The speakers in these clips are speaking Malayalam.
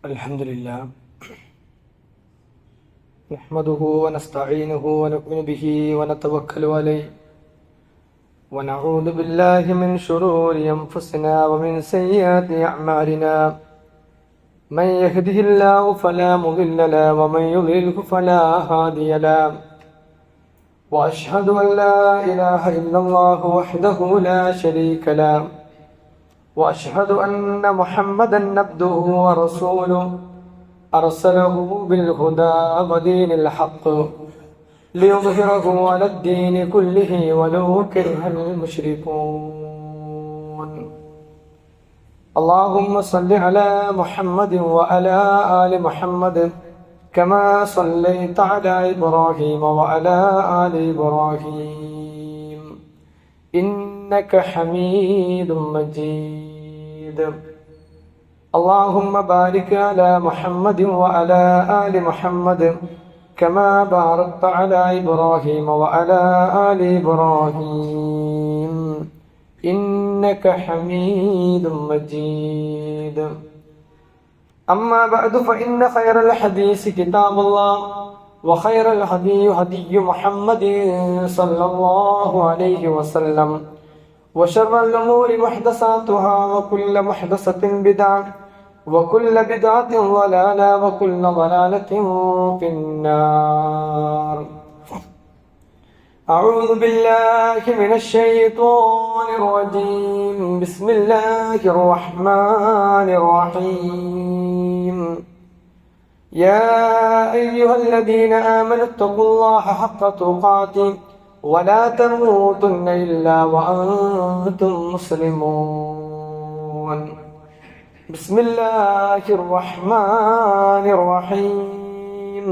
الحمد لله نحمده ونستعينه ونؤمن به ونتوكل عليه ونعوذ بالله من شرور أنفسنا ومن سيئات أعمالنا من يهده الله فلا مضل له ومن يضلله فلا هادي له وأشهد أن لا إله إلا الله وحده لا شريك له وأشهد أن محمدا عبده ورسوله أرسله بالهدى ودين الحق ليظهره على الدين كله ولو كره المشركون اللهم صل على محمد وعلى آل محمد كما صليت على إبراهيم وعلى آل إبراهيم إنك حميد مجيد اللهم بارك على محمد وعلى آل محمد كما باركت على إبراهيم وعلى آل إبراهيم إنك حميد مجيد أما بعد فإن خير الحديث كتاب الله وخير الهدي هدي محمد صلى الله عليه وسلم وشر الأمور محدثاتها وكل محدثة بدعة وكل بدعة ضلالة وكل ضلالة في النار أعوذ بالله من الشيطان الرجيم بسم الله الرحمن الرحيم يا أيها الذين آمنوا اتقوا الله حق تقاته ولا تموتن إلا وأنتم مسلمون بسم الله الرحمن الرحيم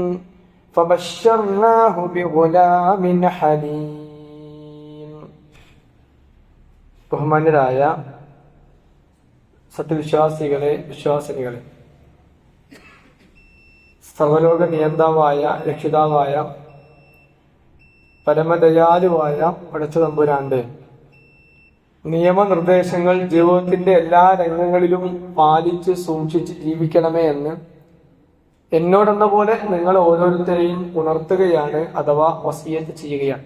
فبشرناه بغلام حليم ബഹുമാന്യരായ സത്യവിശ്വാസികളെ വിശ്വാസിനികളെ, സർവലോക നിയന്താവായ രക്ഷിതാവായ പരമദയാലുവായ പടച്ചതമ്പുരാന്റെ നിയമനിർദ്ദേശങ്ങൾ ജീവിതത്തിന്റെ എല്ലാ രംഗങ്ങളിലും പാലിച്ച് സൂക്ഷിച്ച് ജീവിക്കണമേ എന്ന് എന്നോടെന്ന പോലെ നിങ്ങൾ ഓരോരുത്തരെയും ഉണർത്തുകയാണ്, അഥവാ വസിയത്ത് ചെയ്യുകയാണ്.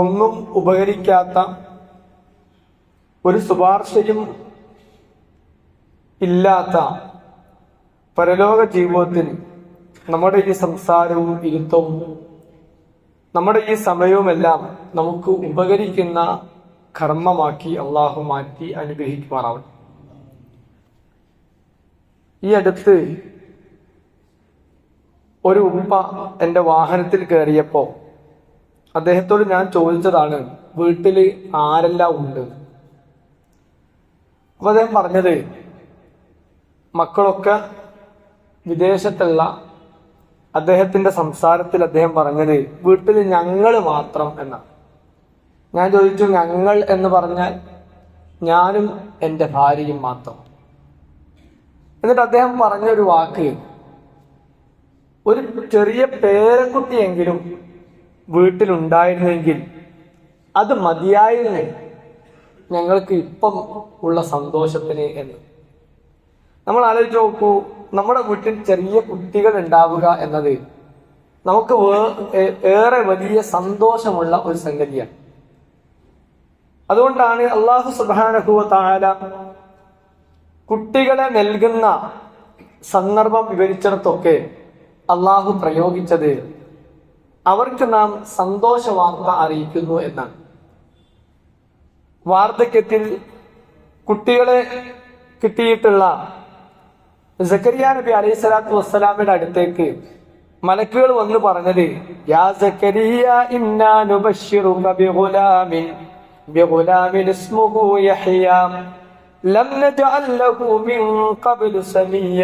ഒന്നും ഉപകരിക്കാത്ത ഒരു ശുപാർശയും ഇല്ലാത്ത പരലോക ജീവിതത്തിൽ നമ്മുടെ ഈ സംസാരവും ഇരുത്തവും നമ്മുടെ ഈ സമയവുമെല്ലാം നമുക്ക് ഉപകരിക്കുന്ന കർമ്മമാക്കി അള്ളാഹു മാറ്റി അനുഗ്രഹിക്കുമാറാവും. ഈ അടുത്ത് ഒരു ഉപ്പ എൻ്റെ വാഹനത്തിൽ കയറിയപ്പോൾ അദ്ദേഹത്തോട് ഞാൻ ചോദിച്ചതാണ്, വീട്ടിൽ ആരെല്ലാം ഉണ്ട്? അപ്പൊ അദ്ദേഹം പറഞ്ഞത്, മക്കളൊക്കെ വിദേശത്തുള്ള അദ്ദേഹത്തിന്റെ സംസാരത്തിൽ അദ്ദേഹം പറഞ്ഞത് വീട്ടിൽ ഞങ്ങൾ മാത്രം എന്നാണ്. ഞാൻ ചോദിച്ചു, ഞങ്ങൾ എന്ന് പറഞ്ഞാൽ ഞാനും എൻ്റെ ഭാര്യയും മാത്രം. എന്നിട്ട് അദ്ദേഹം പറഞ്ഞൊരു വാക്ക്, ഒരു ചെറിയ പേരക്കുട്ടിയെങ്കിലും വീട്ടിലുണ്ടായിരുന്നെങ്കിൽ അത് മതിയായിരുന്നു ഞങ്ങൾക്ക് ഇപ്പം ഉള്ള സന്തോഷത്തിന് എന്ന്. നമ്മൾ ആലോചിച്ച് നോക്കൂ, നമ്മുടെ വീട്ടിൽ ചെറിയ കുട്ടികൾ ഉണ്ടാവുക എന്നത് നമുക്ക് ഏറെ വലിയ സന്തോഷമുള്ള ഒരു സംഗതിയാണ്. അതുകൊണ്ടാണ് അല്ലാഹു സുബ്ഹാനഹു വ തആല കുട്ടികളെ നൽകുന്ന സന്ദർഭം വിവരിച്ചിടത്തൊക്കെ അള്ളാഹു പ്രയോഗിച്ചത് അവർക്ക് നാം സന്തോഷ വാർത്ത അറിയിക്കുന്നു എന്നാണ്. വാർദ്ധക്യത്തിൽ കുട്ടികളെ കിട്ടിയിട്ടുള്ള സക്കരിയ നബി അലൈഹി സ്വലാത്തു വസ്സലാമിന്റെ അടുത്തേക്ക് മലക്കുകൾ വന്ന് പറഞ്ഞത്, യാ സക്കരിയ ഇന്നാ നുബശ്ശിറുക ബിഗുലാമിൻ ഇസ്മുഹു യഹ്യ ലം നജഅൽ ലഹു മിൻ ഖബ്ലു സമീയ.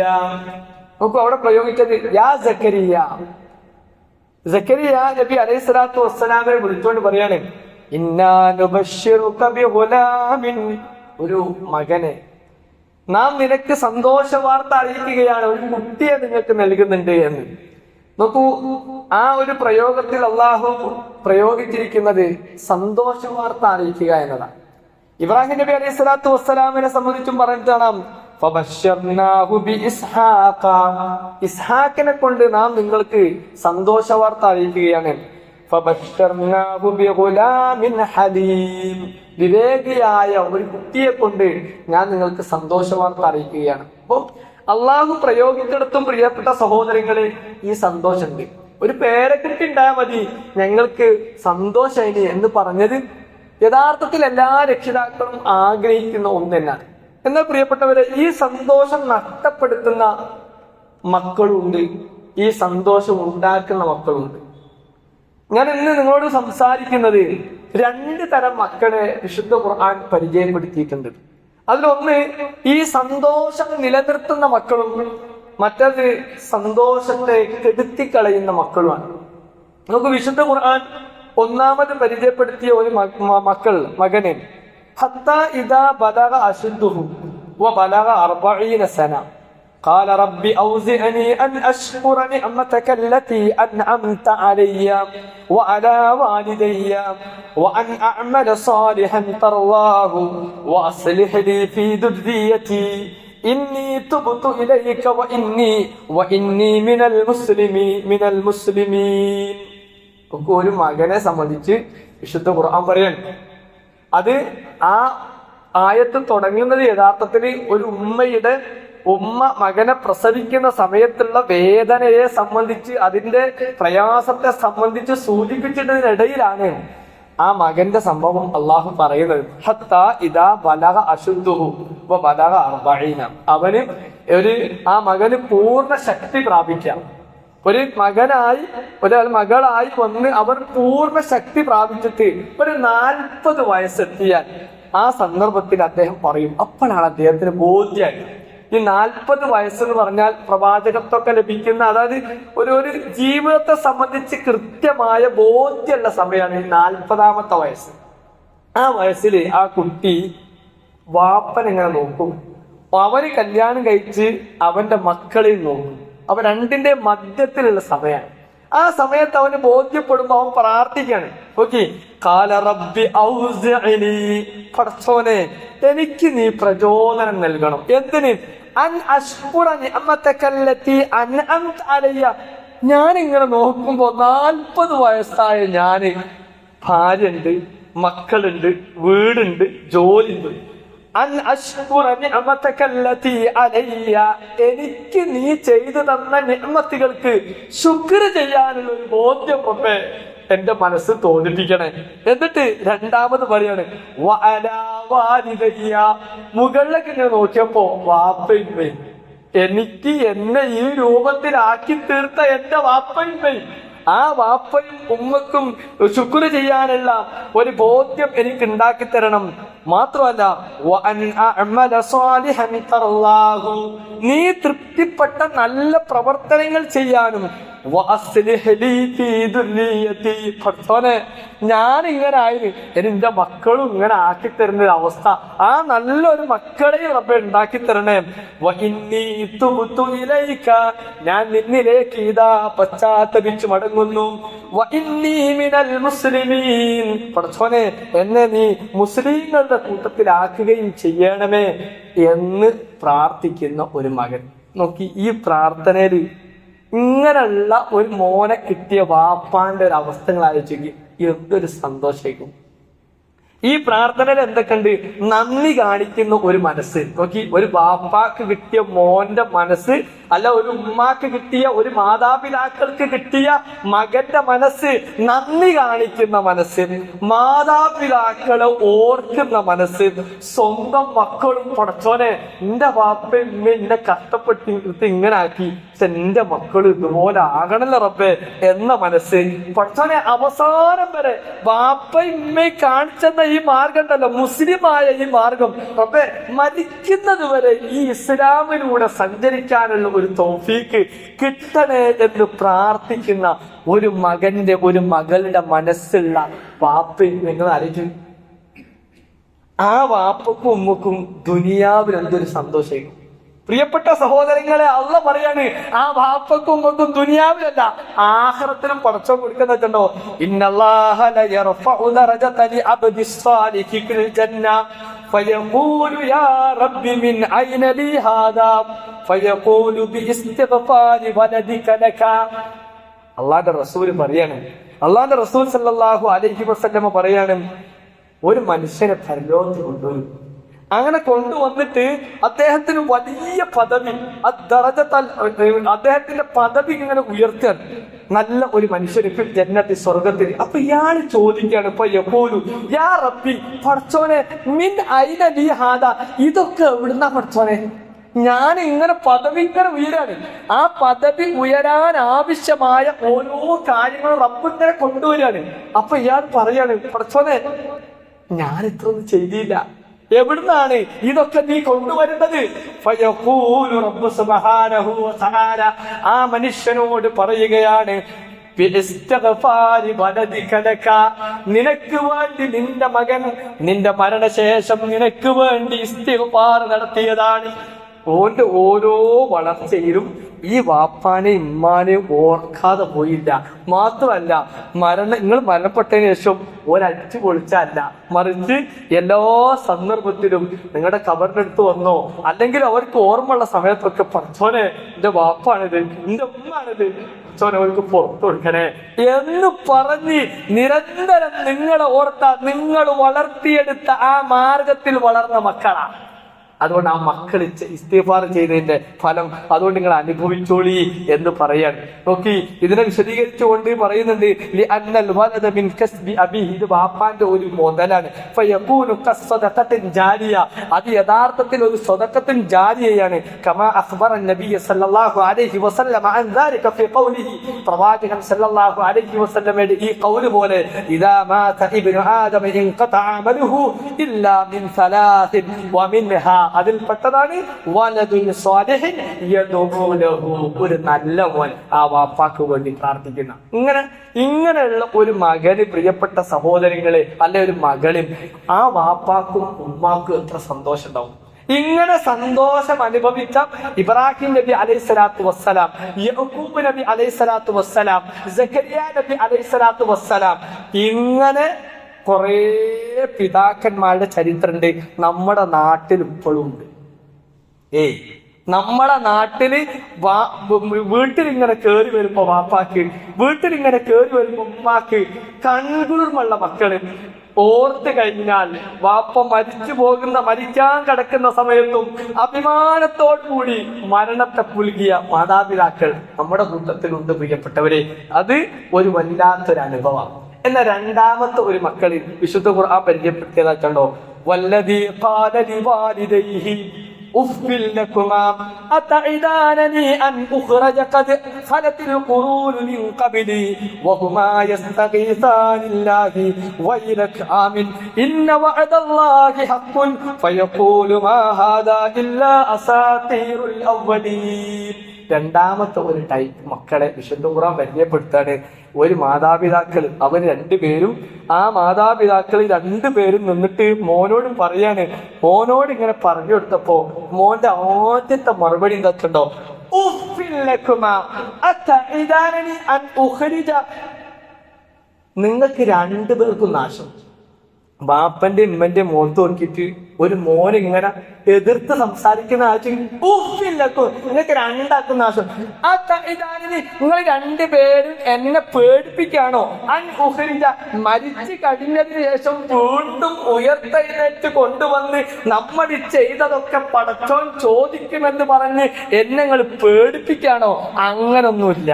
നോക്കൂ, അവിടെ പ്രയോഗിച്ചത് യാ സക്കരിയ. സക്കരിയ നബി അലൈഹി സ്വലാത്തു വസ്സലാമിനെ വിളിച്ചുകൊണ്ട് പറയാണ്, ഇന്നാ നുബശ്ശിറുക ബിഗുലാമിൻ, ഒരു മകനെ നാം നിനക്ക് സന്തോഷ വാർത്ത അറിയിക്കുകയാണ്, ഒരു കുട്ടിയെ നിങ്ങൾക്ക് നൽകുന്നുണ്ട് എന്ന്. നോക്കൂ, ആ ഒരു പ്രയോഗത്തിൽ അള്ളാഹു പ്രയോഗിച്ചിരിക്കുന്നത് സന്തോഷ വാർത്ത അറിയിക്കുക എന്നതാണ്. ഇബ്രാഹിം നബി അലൈഹി സ്വലാത്തു വസ്സലാമിനെ സംബന്ധിച്ചും പറഞ്ഞിട്ടാണ് ഫബശ്ശർനാഹു ബിഇസ്ഹാഖ, ഇസ്ഹാക്കിനെ കൊണ്ട് നാം നിങ്ങൾക്ക് സന്തോഷ വാർത്ത അറിയിക്കുകയാണ്. ഫബശ്ശർനാഹു ബിഗുലാമിൻ ഹലീം, വിവേകിയായ ഒരു കുട്ടിയെ കൊണ്ട് ഞാൻ നിങ്ങൾക്ക് സന്തോഷ വാർത്ത അറിയിക്കുകയാണ്. അപ്പൊ അള്ളാഹു പ്രയോഗിച്ചിടത്തും പ്രിയപ്പെട്ട സഹോദരങ്ങളെ ഈ സന്തോഷമുണ്ട്. ഒരു പേരക്കുട്ടി ഉണ്ടായാൽ മതി ഞങ്ങൾക്ക് സന്തോഷമായി എന്ന് പറഞ്ഞത് യഥാർത്ഥത്തിൽ എല്ലാ രക്ഷിതാക്കളും ആഗ്രഹിക്കുന്ന ഒന്ന് തന്നെയാണ്. എന്നാൽ പ്രിയപ്പെട്ടവരെ, ഈ സന്തോഷം നഷ്ടപ്പെടുത്തുന്ന മക്കളുണ്ട്, ഈ സന്തോഷം ഉണ്ടാക്കുന്ന മക്കളുണ്ട്. ഞാൻ ഇന്ന് നിങ്ങളോട് സംസാരിക്കുന്നത് 2 തരം മക്കളെ വിശുദ്ധ ഖുർആൻ പരിചയപ്പെടുത്തിയിട്ടുണ്ട്. അതിലൊന്ന് ഈ സന്തോഷം നിലനിർത്തുന്ന മക്കളും മറ്റത് സന്തോഷത്തെ കെടുത്തിക്കളയുന്ന മക്കളുമാണ്. നമുക്ക് വിശുദ്ധ ഖുർആൻ ഒന്നാമത് പരിചയപ്പെടുത്തിയ ഒരു മകനെ ഹത്താ ഇദാ ബലഗ അശുദ്ദുഹു വബലഗ 40 സന قال رب أوزعني أن أشكر نعمتك التي أنعمت علي وعلى والدي وأن أعمل صالحا ترضاه وأصلح لي في ذريتي إني تبت إليك وإني من المسلمين. ഒരു മകനെ സംബന്ധിച്ച് വിശുദ്ധ ഖുർആൻ പറയാൻ, അത് ആ ആയത്ത് തുടങ്ങുന്നത് യഥാർത്ഥത്തിൽ ഒരു ഉമ്മ മകനെ പ്രസവിക്കുന്ന സമയത്തുള്ള വേദനയെ സംബന്ധിച്ച്, അതിന്റെ പ്രയാസത്തെ സംബന്ധിച്ച് സൂചിപ്പിച്ചിട്ടതിനിടയിലാണ് ആ മകന്റെ സംഭവം അള്ളാഹു പറയുന്നത്. ഹത്താ ഇദാ ബലഗ അശുദ്ദുഹു വബലഗ 40, അവന് ആ മകന് പൂർണ്ണ ശക്തി പ്രാപിക്കാം. ഒരു മകളായി വന്ന് അവർ പൂർണ്ണ ശക്തി പ്രാപിച്ചിട്ട് ഒരു 40 വയസ്സെത്തിയാൽ ആ സന്ദർഭത്തിൽ അദ്ദേഹം പറയും. അപ്പോഴാണ് അദ്ദേഹത്തിന് ബോധ്യമായി ഈ 40 വയസ്സെന്ന് പറഞ്ഞാൽ പ്രവാചകത്വമൊക്കെ ലഭിക്കുന്ന, അതായത് ഒരു ജീവിതത്തെ സംബന്ധിച്ച് കൃത്യമായ ബോധ്യമുള്ള സമയമാണ് ഈ 40ാമത്തെ വയസ്സ്. ആ വയസ്സിൽ ആ കുട്ടി വാപ്പനെങ്ങനെ നോക്കും, അവന് കല്യാണം കഴിച്ച് അവന്റെ മക്കളിൽ നോക്കും. അവ രണ്ടിന്റെ മധ്യത്തിലുള്ള സമയമാണ്. ആ സമയത്ത് അവന് ബോധ്യപ്പെടുമ്പോ അവൻ പ്രാർത്ഥിക്കാണ്. ഓക്കെ, ഖാല റബ്ബി ഔസിഅനി, പടച്ചോനെ എനിക്ക് നീ പ്രചോദനം നൽകണം. എന്തിന്? അൻ അശ്കുറ നിഅമതക അല്ലതി അൻഅംത അലയ്യ. ഞാൻ ഇങ്ങനെ നോക്കുമ്പോ 40 വയസ്സായ ഞാന്, ഭാര്യയുണ്ട്, മക്കളുണ്ട്, വീടുണ്ട്, ജോലിയുണ്ട്. അൻ അശ്കുറ നിഅമതക അല്ലതി അലയ്യ, എനിക്ക് നീ ചെയ്തു തന്ന നിഅമത്തുകൾക്ക് ശുക്ർ ചെയ്യാനുള്ള ഒരു ബോധ്യം ഒക്കെ എന്റെ മനസ്സ് തോന്നിപ്പിക്കണേ. എന്നിട്ട് രണ്ടാമത് പറയാണ് വഅലാ വാലിദയ്യ, മുകളിലേക്ക് ഇങ്ങനെ നോക്കിയപ്പോ വാപ്പയിമ്മയും, എനിക്ക് എന്നെ ഈ രൂപത്തിലാക്കി തീർത്ത എന്റെ വാപ്പയിമ്മയും, ആ വാപ്പയും ഉമ്മക്കും ശുക്ർ ചെയ്യാനുള്ള ഒരു ബോധ്യം എനിക്ക് ഉണ്ടാക്കി തരണം. മാത്രമല്ല നീ തൃപ്തിപ്പെട്ട നല്ല പ്രവർത്തനങ്ങൾ ചെയ്യാനും, ഞാൻ ഇങ്ങനെ ആയിരുന്നു, എന്റെ മക്കളും ഇങ്ങനെ ആക്കി തരുന്ന ഒരു അവസ്ഥ, ആ നല്ലൊരു മക്കളെ റബ്ബേ ഉണ്ടാക്കി തരണേ. ഞാൻ നിന്നിലേക്ക് ഇതാ പശ്ചാത്തപിച്ചു മടങ്ങുന്നു. പടച്ചോനെ, എന്നെ നീ മുസ്ലിങ്ങളുടെ കൂട്ടത്തിലാക്കുകയും ചെയ്യണമേ എന്ന് പ്രാർത്ഥിക്കുന്ന ഒരു മകൻ. നോക്കി, ഈ പ്രാർത്ഥനയില് ഇങ്ങനെയുള്ള ഒരു മോനെ കിട്ടിയ വാപ്പാന്റെ ഒരു അവസ്ഥകൾ ആലോചിക്കും, എന്തൊരു സന്തോഷിക്കും. ഈ പ്രാർത്ഥനയിൽ എന്തൊക്കെയുണ്ട്? നന്ദി കാണിക്കുന്ന ഒരു മനസ്സ്. നോക്കി, ഒരു ബാപ്പാക്ക് കിട്ടിയ മോന്റെ മനസ്സ്, അല്ല ഒരു ഉമ്മാക്ക് കിട്ടിയ, ഒരു മാതാപിതാക്കൾക്ക് കിട്ടിയ മകന്റെ മനസ്സ്, നന്ദി കാണിക്കുന്ന മനസ്സ്, മാതാപിതാക്കളെ ഓർക്കുന്ന മനസ്സ്, സ്വന്തം മക്കളും പടച്ചോനെ എന്റെ ബാപ്പയും എന്നെ കഷ്ടപ്പെട്ട് ഇങ്ങനെ ആക്കി, എന്റെ മക്കൾ ഇതുപോലെ ആകണല്ലോ റബ്ബേ എന്ന മനസ്സ്. പടച്ചോനെ, അവസാനം വരെ ബാപ്പയും ഉമ്മയും കാണിച്ചെന്ന ഈ മാർഗം ഉണ്ടല്ലോ, മുസ്ലിമായ ഈ മാർഗം റബ്ബേ, മരിക്കുന്നത് വരെ ഈ ഇസ്ലാമിലൂടെ സഞ്ചരിക്കാനുള്ള ഒരു തൗഫീക്ക് കിട്ടണേ എന്ന് പ്രാർത്ഥിക്കുന്ന ഒരു മകന്റെ, ഒരു മകളുടെ മനസ്സുള്ള വാപ്പയും നിങ്ങൾ ആലോചിച്ചു. ആ വാപ്പക്കും ഉമ്മക്കും ദുനിയാവിൽ എന്തൊരു സന്തോഷം. പ്രിയപ്പെട്ട സഹോദരങ്ങളെ, അള്ളാഹ് പറയാണ്, ആ വാപ്പക്കും ഉമ്മക്കും ദുനിയാവിലല്ല ആഖിറത്തിലും പടച്ചോൻ കൊടുക്കുന്ന വെച്ചോ, ഇന്നല്ലാഹ ലയർഫഉ ദറജത ലിഅബ്ദിസ് സാലിഹി ഫിൽ ജന്ന فيقول يا رب من أين لي هذا فيقول باستغفار ولدك لك. അള്ളാന്റെ റസൂൽ പറയാണ്, അള്ളാന്റെ റസൂൽ സല്ലല്ലാഹു അലൈഹി വസല്ലമ പറയാണ്, ഒരു മനുഷ്യനെ പരലോകത്ത് കൊണ്ടുവരും. അങ്ങനെ കൊണ്ടുവന്നിട്ട് അദ്ദേഹത്തിന് വലിയ പദവി, അദ്ദേഹത്തിന്റെ പദവി ഇങ്ങനെ ഉയർത്താൻ നല്ല ഒരു മനുഷ്യർക്ക് ജന്നത്തി സ്വർഗത്തിൽ. അപ്പൊ ഇയാൾ ചോദിക്കാണ്, ഇപ്പൊ യഖൂലു യാ റബ്ബി, പടച്ചോനെ മിൻ ഐന ലി ഹാദാ, ഇതൊക്കെ എവിടുന്നാ പടച്ചോനെ? ഞാൻ ഇങ്ങനെ പദവി ഇങ്ങനെ ഉയരാണ്, ആ പദവി ഉയരാൻ ആവശ്യമായ ഓരോ കാര്യങ്ങളും റബ്ബ് ഇങ്ങനെ കൊണ്ടുവരാണ്. അപ്പൊ ഇയാൾ പറയാണ്, പടച്ചോനെ ഞാൻ ഇത്രയൊന്നും ചെയ്തില്ല, എവിടുന്നാണ് ഇതൊക്കെ നീ കൊണ്ടുവരുന്നത്? ഫയഖൂലു റബ്ബു സുബ്ഹാനഹു വ തആല, ആ മനുഷ്യനോട് പറയുകയാണ്, നിനക്ക് വേണ്ടി നിന്റെ മകൻ നിന്റെ മരണശേഷം നിനക്ക് വേണ്ടി ഇസ്തിഗ്ഫാർ നടത്തിയതാണ്. ഓന്റെ ഓരോ വളർച്ചയിലും ഈ വാപ്പാനെ ഇമ്മാനെ ഓർക്കാതെ പോയില്ല. മാത്രമല്ല നിങ്ങൾ മരണപ്പെട്ടതിന് ശേഷം ഒരടിച്ചു പൊളിച്ചല്ല, മറിച്ച് എല്ലാ സന്ദർഭത്തിലും നിങ്ങളുടെ കബറിന്റെ അടുത്ത് വന്നോ അല്ലെങ്കിൽ അവർക്ക് ഓർമ്മയുള്ള സമയത്തൊക്കെ പടച്ചോനെ എന്റെ വാപ്പാണിത്, എന്റെ ഉമ്മാണിത്, പടച്ചോനെ അവർക്ക് പുറത്തു കൊടുക്കണേ എന്ന് പറഞ്ഞ് നിരന്തരം നിങ്ങളെ ഓർത്ത, നിങ്ങൾ വളർത്തിയെടുത്ത ആ മാർഗത്തിൽ വളർന്ന മക്കളാണ്. അതുകൊണ്ട് ആ മക്കൾ ഇസ്തിഗ്ഫാർ ചെയ്തതിന്റെ ഫലം അതുകൊണ്ട് നിങ്ങൾ അനുഭവിച്ചോളി എന്ന് പറയാണ്. നോക്കി, ഇതിനെ വിശദീകരിച്ചുകൊണ്ട് പറയുന്നുണ്ട്, ഇത് വാപ്പാന്റെ ഒരു മുതലാണ്. അത് യഥാർത്ഥത്തിൽ ഒരു സ്വദഖത്തുൻ ജാരിയയാണ്. പ്രവാചകൻ സല്ലല്ലാഹു അലൈഹി വസല്ലമയുടെ ഈ ഖൗല് പോലെ, ഇദാ മാത ഇബ്നു ആദമ ഇൻഖതഅ അമലുഹു ഇല്ലാ മിൻ സലാസിൻ വമിൻഹാ, അതിൽപ്പെട്ടതാണ് ഒരു നല്ല മോൻ ആ വാപ്പാക്ക് വേണ്ടി പ്രാർത്ഥിക്കുന്ന. ഇങ്ങനെയുള്ള ഒരു മകന്, പ്രിയപ്പെട്ട സഹോദരങ്ങളെ, അല്ലെ ഒരു മകളിൽ ആ വാപ്പാക്കും ഉമ്മാക്കും എത്ര സന്തോഷം ഉണ്ടാവും. ഇങ്ങനെ സന്തോഷം അനുഭവിച്ച ഇബ്രാഹിം നബി അലൈഹിസ്സലാത്തു വസ്സലാം, യഅ്കൂബ് നബി അലൈഹിസ്സലാത്തു വസ്സലാം, സക്കരിയ നബി അലൈഹിസ്സലാത്തു വസ്സലാം, ഇങ്ങനെ കുറേ പിതാക്കന്മാരുടെ ചരിത്രമുണ്ട് നമ്മുടെ നാട്ടിൽ ഇപ്പോഴും ഉണ്ട്. നമ്മുടെ നാട്ടില് വീട്ടിലിങ്ങനെ കേറി വരുമ്പോ വാപ്പാക്ക്, വീട്ടിലിങ്ങനെ കേറി വരുമ്പോ ഉമ്മാക്ക് കൺകുളിർമുള്ള മക്കള് ഓർത്ത് കഴിഞ്ഞാൽ വാപ്പ മരിക്കാൻ കിടക്കുന്ന സമയത്തും അഭിമാനത്തോടു കൂടി മരണത്തെ പുൽകിയ മാതാപിതാക്കൾ നമ്മുടെ കൂട്ടത്തിലുണ്ട് പ്രിയപ്പെട്ടവരെ. അത് ഒരു വല്ലാത്തൊരു അനുഭവമാണ്. എന്നാൽ രണ്ടാമത്തെ ഒരു മക്കളിൽ വിശുദ്ധ ഖുർആൻ പരിചയപ്പെടുത്തിയതാക്കണ്ടോ, വല്ലദീ ഖാല ലിവാലിദൈഹി ഉഫ്ഫിൽ ലകുമാ അതഇദാനനി അൻ ഉഖ്റജ ഖദ് ഖലത്തിൽ ഖുറൂൻ മിൻ ഖബ്ലി വഹുമാ യസ്തഗീസാനില്ലാഹി വൈലക ആമിൻ ഇന്ന വഅദല്ലാഹി ഹഖ്ഖുൻ ഫയഖൂലു മാ ഹാദാ ഇല്ലാ അസാതീറുൽ അവ്വലീൻ. രണ്ടാമത്തെ ഒരു ടൈപ്പ് മക്കളെ വിശുദ്ധ ഖുർആൻ പരിചയപ്പെടുത്താണ്. ഒരു മാതാപിതാക്കൾ, അവർ രണ്ടുപേരും, ആ മാതാപിതാക്കൾ രണ്ടുപേരും നിന്നിട്ട് മോനോടും പറയാണ്. മോനോട് ഇങ്ങനെ പറഞ്ഞു കൊടുത്തപ്പോ മോന്റെ ആദ്യത്തെ മറുപടി എന്താക്കണ്ടോ, നിങ്ങൾക്ക് രണ്ടുപേർക്കും നാശം. ബാപ്പന്റെ ഉമ്മന്റെ മുഖത്ത് നോക്കിയിട്ട് ഒരു മോൻ ഇങ്ങനെ എതിർത്ത് സംസാരിക്കുന്ന നിങ്ങൾക്ക് രണ്ടാക്കും നാശം. നിങ്ങൾ രണ്ടുപേരും എന്നെ പേടിപ്പിക്കാണോ? മരിച്ചു കഴിഞ്ഞതിന് ശേഷം വീണ്ടും ഉയർത്തെഴുന്നേറ്റ് കൊണ്ടുവന്ന് നമ്മൾ ചെയ്തതൊക്കെ പടച്ചോൻ ചോദിക്കുമെന്ന് പറഞ്ഞ് എന്നെ നിങ്ങൾ പേടിപ്പിക്കാണോ? അങ്ങനൊന്നുമില്ല.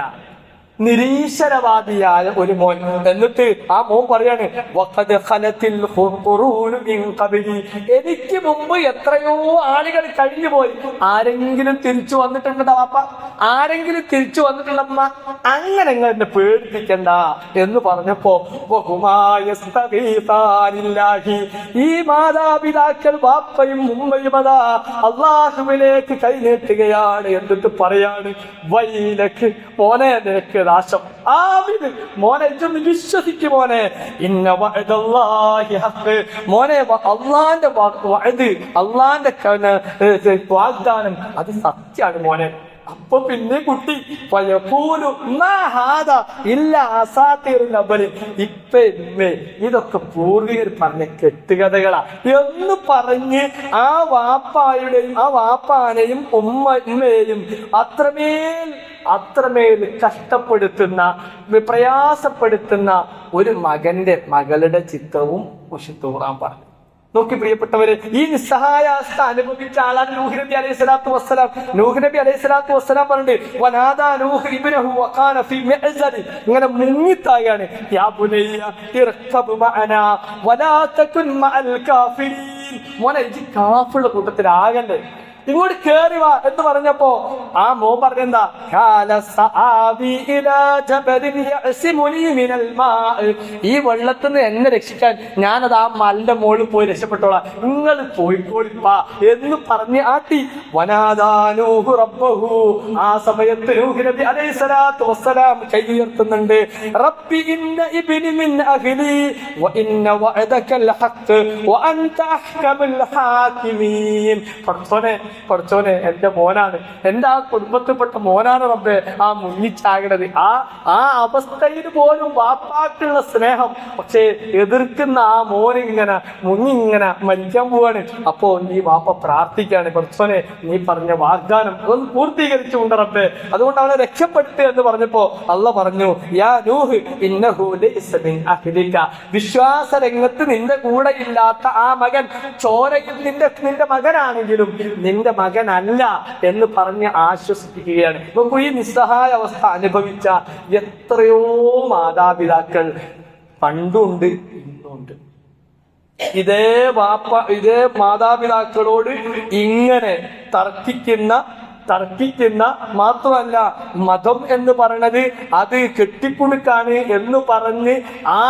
നിരീശ്വരവാദിയായ ഒരു മോൻ. എന്നിട്ട് ആ മോൻ പറയാണ്, എനിക്ക് മുമ്പ് എത്രയോ ആളുകൾ കഴിഞ്ഞു പോയി. ആരെങ്കിലും തിരിച്ചു വന്നിട്ടുണ്ടോ വാപ്പ? ആരെങ്കിലും തിരിച്ചു വന്നിട്ടുണ്ടമ്മ? അങ്ങനെ നിങ്ങൾ എന്നെ പേടിപ്പിക്കണ്ട എന്ന് പറഞ്ഞപ്പോ ഈ മാതാപിതാക്കൾ വാപ്പയും ഉമ്മയും അതാ അള്ളാഹുവിലേക്ക് കൈനീട്ടുകയാണ്. എന്നിട്ട് പറയാണ്, വൈലക്ക്, മോനെ നിനക്ക് നാശം. ആമിന്, മോനെ ഇതൊന്ന് വിശ്വസിക്കും മോനെ. ഇന്ന വഅദല്ലാഹി ഹഖ്, മോനെ അള്ളാന്റെ വാഗ്ദാനം അത് സത്യമാണ് മോനെ. അപ്പൊ പിന്നെ കുട്ടി ഇപ്പൊ ഇതൊക്കെ പൂർവികർ പറഞ്ഞ കെട്ടുകഥകളാ എന്ന് പറഞ്ഞ് ആ വാപ്പാനെയും ഉമ്മയെയും അത്രമേൽ കഷ്ടപ്പെടുത്തുന്ന പ്രയാസപ്പെടുത്തുന്ന ഒരു മകളുടെ ചിത്രവും വിശുദ്ധ ഖുർആൻ പറഞ്ഞു. നോക്കി പ്രിയപ്പെട്ടവര്, ഈ നിസ്സഹായാവസ്ഥ അനുഭവിച്ച ആളാണ് നൂഹ് നബി അലൈഹി സ്വലാത്തു വസ്സലാം. നൂഹ് നബി അലൈഹി സ്വലാത്തു വസ്സലാം പറഞ്ഞിട്ട് വനാദാ നൂഹ് ഇബ്നഹു വകാന ഫീ മിഅ്സരി, ഇങ്ങനെ മുങ്ങിത്തായാണ്, യാ ബുനയ്യ ഇർകബ് മഅനാ വലാ തകുൻ മഅൽ കാഫിരീൻ, മോനെ ഈ കാഫിറുടെ കൂട്ടത്തിലാകല്ലേ, ഇങ്ങോട്ട് കേറി വാ എന്ന് പറഞ്ഞപ്പോ ആ മോൻ പറഞ്ഞെന്താ, ഈ വെള്ളത്തിൽ നിന്ന് എന്നെ രക്ഷിക്കാൻ ഞാനത് ആ മലന്റെ മുകളിൽ പോയി രക്ഷപ്പെട്ടോളാം, നിങ്ങൾ പോയിക്കോളിപ്പാ എന്ന് പറഞ്ഞ് ആട്ടി. വനാദാനൂഹു റബ്ബഹു, ആ സമയത്ത് നൂഹ് നബി അലൈഹി സ്വലാത്തു വസ്സലാം കൈ ഉയർത്തുന്നുണ്ട്, റബ്ബി ഇന്ന ഇബ്നി മിൻ അഹ്ലി വ ഇന്ന വഅദകൽ ഹഖ് വ അൻത അഹ്കമുൽ ഹാകിമീൻ. പഠിച്ചോനെ എന്റെ മോനാണ്, എന്റെ ആ കുടുംബത്തിൽപ്പെട്ട മോനാണ് റബ്ബേ ആ മുങ്ങിച്ചാകണത്. ആ അവസ്ഥയിൽ പോലും വാപ്പാക്കുള്ള സ്നേഹം, പക്ഷേ എതിർക്കുന്ന ആ മോനിങ്ങനെ മുങ്ങിങ്ങനെ മരിക്കാൻ പോവാണ്. അപ്പോ ഈ വാപ്പ പ്രാർത്ഥിക്കാണ്, പഠിച്ചോനെ നീ പറഞ്ഞ വാഗ്ദാനം അതൊന്ന് പൂർത്തീകരിച്ചുകൊണ്ട് റബ്ബേ, അതുകൊണ്ട് അവനെ രക്ഷപ്പെടുത്തുക എന്ന് പറഞ്ഞപ്പോ അള്ളാഹ് പറഞ്ഞു, യാ നൂഹ് ഇന്നഹു ലൈസ മിൻ അഹ്ലിക, വിശ്വാസ രംഗത്ത് നിന്റെ കൂടെ ഇല്ലാത്ത ആ മകൻ ചോരയിൽ നിന്റെ മകനാണെങ്കിലും നിന്റെ മകനല്ല എന്ന് പറഞ്ഞ് ആശ്വസിപ്പിക്കുകയാണ്. നോക്കൂ, ഈ നിസ്സഹായ അവസ്ഥ അനുഭവിച്ച എത്രയോ മാതാപിതാക്കൾ പണ്ടുണ്ട് ഇന്നുണ്ട്. ഇതേ മാതാപിതാക്കളോട് ഇങ്ങനെ തർക്കിക്കുന്ന മാത്രമല്ല, മതം എന്ന് പറയുന്നത് അത് കെട്ടിക്കുണുക്കാണ് എന്ന് പറഞ്ഞ് ആ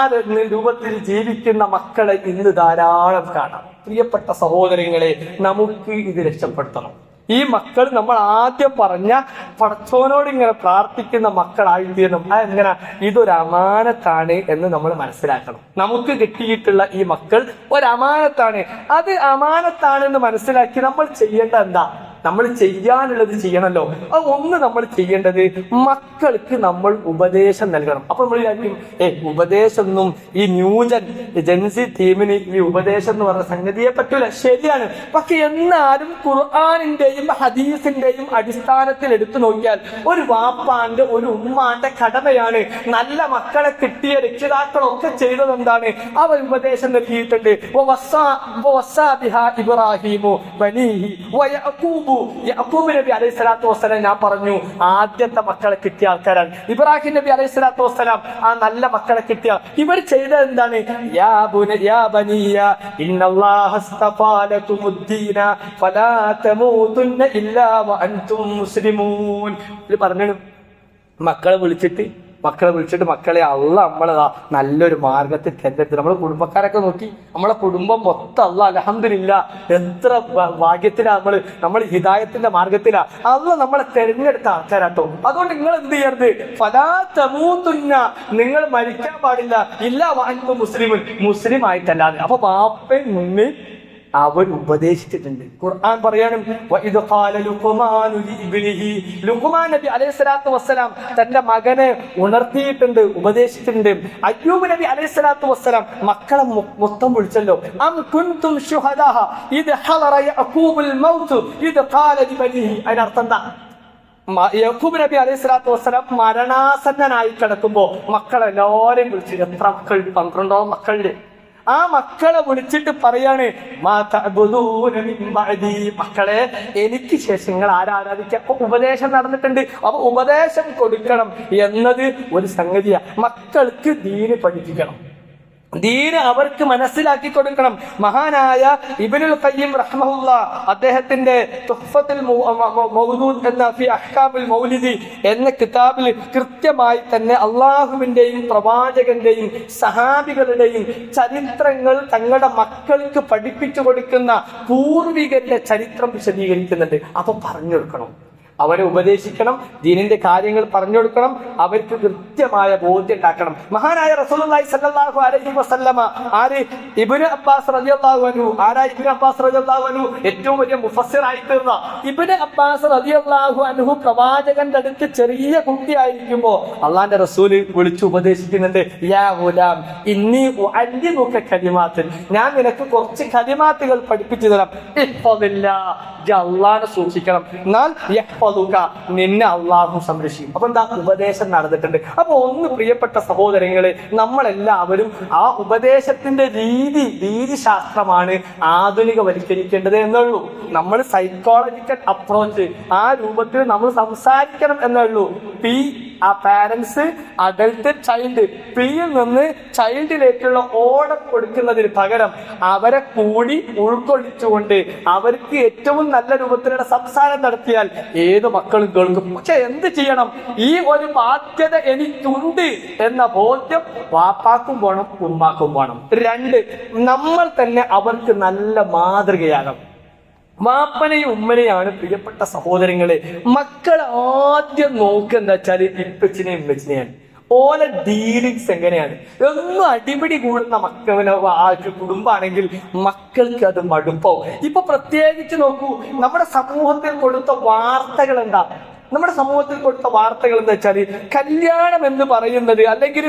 രൂപത്തിൽ ജീവിക്കുന്ന മക്കളെ ഇന്ന് ധാരാളം കാണാം. പ്രിയപ്പെട്ട സഹോദരങ്ങളെ, നമുക്ക് ഇത് രക്ഷപ്പെടുത്തണം. ഈ മക്കൾ നമ്മൾ ആദ്യം പറഞ്ഞ പടച്ചോനോട് ഇങ്ങനെ പ്രാർത്ഥിക്കുന്ന മക്കളായി തീരണം. അതെങ്ങനെ? ഇതൊരു അമാനത്താണ് എന്ന് നമ്മൾ മനസ്സിലാക്കണം. നമുക്ക് കിട്ടിയിട്ടുള്ള ഈ മക്കൾ ഒരു അമാനത്താണ്. അത് അമാനത്താണെന്ന് മനസ്സിലാക്കി നമ്മൾ ചെയ്യേണ്ട എന്താ? നമ്മൾ ചെയ്യാനുള്ളത് ചെയ്യണമല്ലോ. അത് ഒന്ന് നമ്മൾ ചെയ്യേണ്ടത് മക്കൾക്ക് നമ്മൾ ഉപദേശം നൽകണം. അപ്പൊ നമ്മൾ വിചാരിക്കും ഉപദേശമൊന്നും ഈ ജെൻസി ടീമിന് ഈ ഉപദേശം എന്ന് പറഞ്ഞ സംഗതിയെ പറ്റൂല. ശരിയാണ്. പക്ഷെ എന്നാലും ഖുർആനിന്റെയും ഹദീസിന്റെയും അടിസ്ഥാനത്തിൽ എടുത്തു നോക്കിയാൽ ഒരു വാപ്പാന്റെ ഒരു ഉമ്മാന്റെ കടമയാണ്. നല്ല മക്കളെ കിട്ടിയ രക്ഷിതാക്കളൊക്കെ ചെയ്തത് എന്താണ്? അവർ ഉപദേശം നൽകിയിട്ടുണ്ട്. ഇബ്രാഹിമു ബനീഹി വയഅഖൂബു, യഅഖൂബ് നബി അലൈഹി സ്വലാത്തു വസ്സലാം ഞാൻ പറഞ്ഞു ആദ്യത്തെ മക്കളെ കിട്ടിയ ആൾക്കാരാണ്. ഇബ്രാഹിം നബി അലൈഹി സ്വലാത്തു വസ്സലാം ആ നല്ല മക്കളെ കിട്ടിയ ഇവർ ചെയ്തത് എന്താണ്? യാ ബനിയ ഇന്നല്ലാഹ അസ്തഫാ ലകുമുദ്ദീന ഫലാ തമൂതുന്ന ഇല്ലാ വഅൻതും മുസ്ലിമൂൻ. ഇത് പറഞ്ഞു മക്കളെ വിളിച്ചിട്ട് മക്കളെ അള്ളാഹ് നമ്മളതാ നല്ലൊരു മാർഗത്തിൽ തെരഞ്ഞെടുത്ത്. നമ്മളെ കുടുംബക്കാരൊക്കെ നോക്കി, നമ്മളെ കുടുംബം മൊത്തം അള്ളാഹ് അൽഹംദുലില്ലാ എത്ര ഭാഗ്യത്തിലാ നമ്മൾ ഹിദായത്തിന്റെ മാർഗത്തിലാ അള്ളാഹ് നമ്മളെ തെരഞ്ഞെടുത്ത ആൾക്കാരാട്ടോ. അതുകൊണ്ട് നിങ്ങൾ എന്ത് ചെയ്യരുത്? ഫലാ തമൂതുന്ന, നിങ്ങൾ മരിക്കാൻ പാടില്ല, ഇല്ലാ വഅൻതും മുസ്ലിമൂൻ, മുസ്ലിം ആയിട്ടല്ലാതെ. അപ്പൊ ബാപ്പയും മുന്നിൽ അവർ ഉപദേശിച്ചിട്ടുണ്ട്. ഖുർആൻ പറയാനും ലുഖ്മാൻ നബി അലൈഹി സ്വലാത്തു വസ്സലാം തന്റെ മകനെ ഉണർത്തിയിട്ടുണ്ട്, ഉപദേശിച്ചിട്ടുണ്ട്. അയ്യൂബ് നബി അലൈഹി സ്വലാത്തു വസ്സലാം മക്കളെ മൊത്തം വിളിച്ചല്ലോ. അം കുൻതും ശുഹദാ ഇദ് ഹളറ യഅഖൂബുൽ മൗത്ത് ഇദ് ഖാല ലിബനിഹി. അതിനർത്ഥം എന്താ? യഅഖൂബ് നബി അലൈഹി സ്വലാത്തു വസ്സലാം മരണാസന്നനായി കിടക്കുമ്പോ മക്കളെല്ലാവരെയും വിളിച്ചു. എത്ര മക്കൾ? 12 മക്കളുണ്ട്. ആ മക്കളെ വിളിച്ചിട്ട് പറയാണ്, മക്കളെ എനിക്ക് ശേഷം നിങ്ങൾ ആരാധിക്കുക. അപ്പൊ ഉപദേശം നടന്നിട്ടുണ്ട്. അപ്പൊ ഉപദേശം കൊടുക്കണം എന്നത് ഒരു സംഗതിയാ. മക്കൾക്ക് ദീന് പഠിപ്പിക്കണം, ദീന് അവർക്ക് മനസ്സിലാക്കി കൊടുക്കണം. മഹാനായ ഇബ്നുൽ ഖയ്യിം റഹ്മഹുല്ലാഹ് അദ്ദേഹത്തിന്റെ തുഹ്ഫത്തുൽ മൗലൂദ് എന്ന ഫി അഹ്കാമുൽ മൗലിദി എന്ന കിതാബിൽ കൃത്യമായി തന്നെ അള്ളാഹുവിന്റെയും പ്രവാചകന്റെയും സഹാബികളുടെയും ചരിത്രങ്ങൾ തങ്ങളുടെ മക്കൾക്ക് പഠിപ്പിച്ചു കൊടുക്കുന്ന പൂർവികന്റെ ചരിത്രം വിശദീകരിക്കുന്നുണ്ട്. അപ്പൊ പറഞ്ഞു കൊടുക്കണം. അവരെ ഉപദേശിക്കണം, ദീനിന്റെ കാര്യങ്ങൾ പറഞ്ഞു കൊടുക്കണം, അവർക്ക് കൃത്യമായ ബോധ്യം ഉണ്ടാക്കണം. മഹാനായ റസൂലുള്ളാഹി സ്വല്ലല്ലാഹു അലൈഹി വസല്ലമ ഇബ്നു അബ്ബാസ് റളിയല്ലാഹു അൻഹു ഇബ്നു അബ്ബാസ് റളിയല്ലാഹു അൻഹു ഏറ്റവും വലിയ മുഫസ്സിറായി തീർന്ന ഇബ്നു അബ്ബാസ് റളിയല്ലാഹു അൻഹു പ്രവാചകന്റെ അടുത്ത് ചെറിയ കുട്ടിയായിരിക്കുമ്പോ അള്ളാന്റെ റസൂല് വിളിച്ചു ഉപദേശിക്കുന്നുണ്ട്, യാ ഗുലാം ഇന്നി ഉഅല്ലിമുക കലിമാത്ത്, ഞാൻ നിനക്ക് കുറച്ച് കലിമാത്തുകൾ പഠിപ്പിച്ചു തരാം. അള്ളാഹനെ സൂക്ഷിക്കണം, എന്നാൽ നിന്നെ അള്ളാഹു സംരക്ഷിക്കും. അപ്പൊ എന്താ ഉപദേശം നടന്നിട്ടുണ്ട്. അപ്പൊ ഒന്ന് പ്രിയപ്പെട്ട സഹോദരങ്ങളെ, നമ്മളെല്ലാവരും ആ ഉപദേശത്തിന്റെ രീതിശാസ്ത്രമാണ് ആധുനികവൽക്കരിക്കേണ്ടത് എന്നുള്ളൂ. നമ്മൾ സൈക്കോളജിക്കൽ അപ്രോച്ച് ആ രൂപത്തിൽ നമ്മൾ സംസാരിക്കണം എന്നുള്ളൂ. ആ പാരന്റ്സ്, അഡൽട്ട്, ചൈൽഡ്, പിയിൽ നിന്ന് ചൈൽഡിലേക്കുള്ള ഓർഡർ കൊടുക്കുന്നതിന് പകരം അവരെ കൂടി ഉൾക്കൊള്ളിച്ചുകൊണ്ട് അവർക്ക് ഏറ്റവും നല്ല രൂപത്തിലുള്ള സംസാരം നടത്തിയാൽ ഏത് മക്കളും കേൾക്കും. പക്ഷെ എന്ത് ചെയ്യണം? ഈ ഒരു ബാധ്യത എനിക്കുണ്ട് എന്ന ബോധ്യം വാപ്പാക്കും വേണം, ഉമ്മാക്കും വേണം. 2, നമ്മൾ തന്നെ അവർക്ക് നല്ല മാതൃകയാകണം. വാപ്പനെയും ഉമ്മനെയാണ് പ്രിയപ്പെട്ട സഹോദരങ്ങളെ മക്കൾ ആദ്യം നോക്കുക. എന്താ വെച്ചാല് ഇപ്പച്ചിനെയും ഉമ്മച്ചിനെയാണ്. ഓലെ ഡീലിങ്സ് എങ്ങനെയാണ്. ഒന്നും അടിപിടി കൂടുന്ന കുടുംബാണെങ്കിൽ മക്കൾക്ക് അത് മടുപ്പാവും. ഇപ്പൊ പ്രത്യേകിച്ച് നോക്കൂ, നമ്മുടെ സമൂഹത്തിൽ കൊടുത്ത വാർത്തകൾ എന്താ? നമ്മുടെ സമൂഹത്തിൽ കൊടുത്ത വാർത്തകൾ എന്താ വെച്ചാല് കല്യാണം എന്ന് പറയുന്നത് അല്ലെങ്കിൽ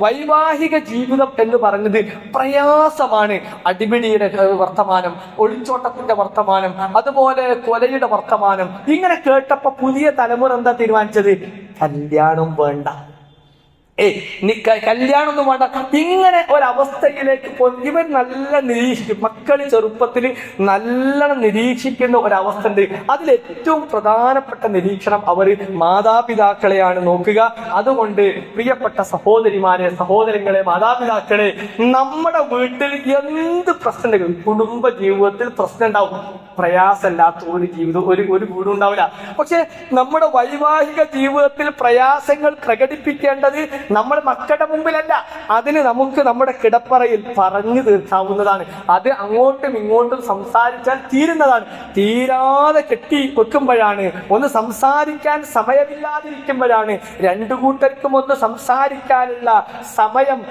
വൈവാഹിക ജീവിതം എന്ന് പറയുന്നത് പ്രയാസമാണ്. അടിപിടിയുടെ വർത്തമാനം, ഒളിച്ചോട്ടത്തിന്റെ വർത്തമാനം, അതുപോലെ കൊലയുടെ വർത്തമാനം. ഇങ്ങനെ കേട്ടപ്പോ പുതിയ തലമുറ എന്താ തീരുമാനിച്ചത്? കല്യാണം വേണ്ട, കല്യാണം ഒന്നും വേണ്ട. ഇങ്ങനെ ഒരവസ്ഥയിലേക്ക് ഇവർ നല്ല നിരീക്ഷിക്കും. മക്കൾ ചെറുപ്പത്തിൽ നല്ലോണം നിരീക്ഷിക്കുന്ന ഒരവസ്ഥ ഉണ്ട്. അതിലേറ്റവും പ്രധാനപ്പെട്ട നിരീക്ഷണം അവർ മാതാപിതാക്കളെയാണ് നോക്കുക. അതുകൊണ്ട് പ്രിയപ്പെട്ട സഹോദരിമാരെ, സഹോദരങ്ങളെ, മാതാപിതാക്കളെ, നമ്മുടെ വീട്ടിൽ എന്ത് പ്രശ്നമുണ്ടെങ്കിലും കുടുംബ ജീവിതത്തിൽ പ്രശ്നം ഉണ്ടാവും. പ്രയാസമില്ലാത്ത ഒരു ജീവിതം ഒരു വീടും ഉണ്ടാവില്ല. പക്ഷെ നമ്മുടെ വൈവാഹിക ജീവിതത്തിൽ പ്രയാസങ്ങൾ പ്രകടിപ്പിക്കേണ്ടത് നമ്മൾ മക്കളുടെ മുമ്പിലല്ല. അതിന് നമുക്ക് നമ്മുടെ കിടപ്പറയിൽ പറഞ്ഞു തീർക്കാവുന്നതാണ്. അത് അങ്ങോട്ടും ഇങ്ങോട്ടും സംസാരിച്ചാൽ തീരുന്നതാണ്. തീരാതെ കെട്ടി വെക്കുമ്പോഴാണ്, ഒന്ന് സംസാരിക്കാൻ സമയമില്ലാതിരിക്കുമ്പോഴാണ്, രണ്ടു കൂട്ടർക്കും ഒന്ന് സംസാരിക്കാനുള്ള സമയം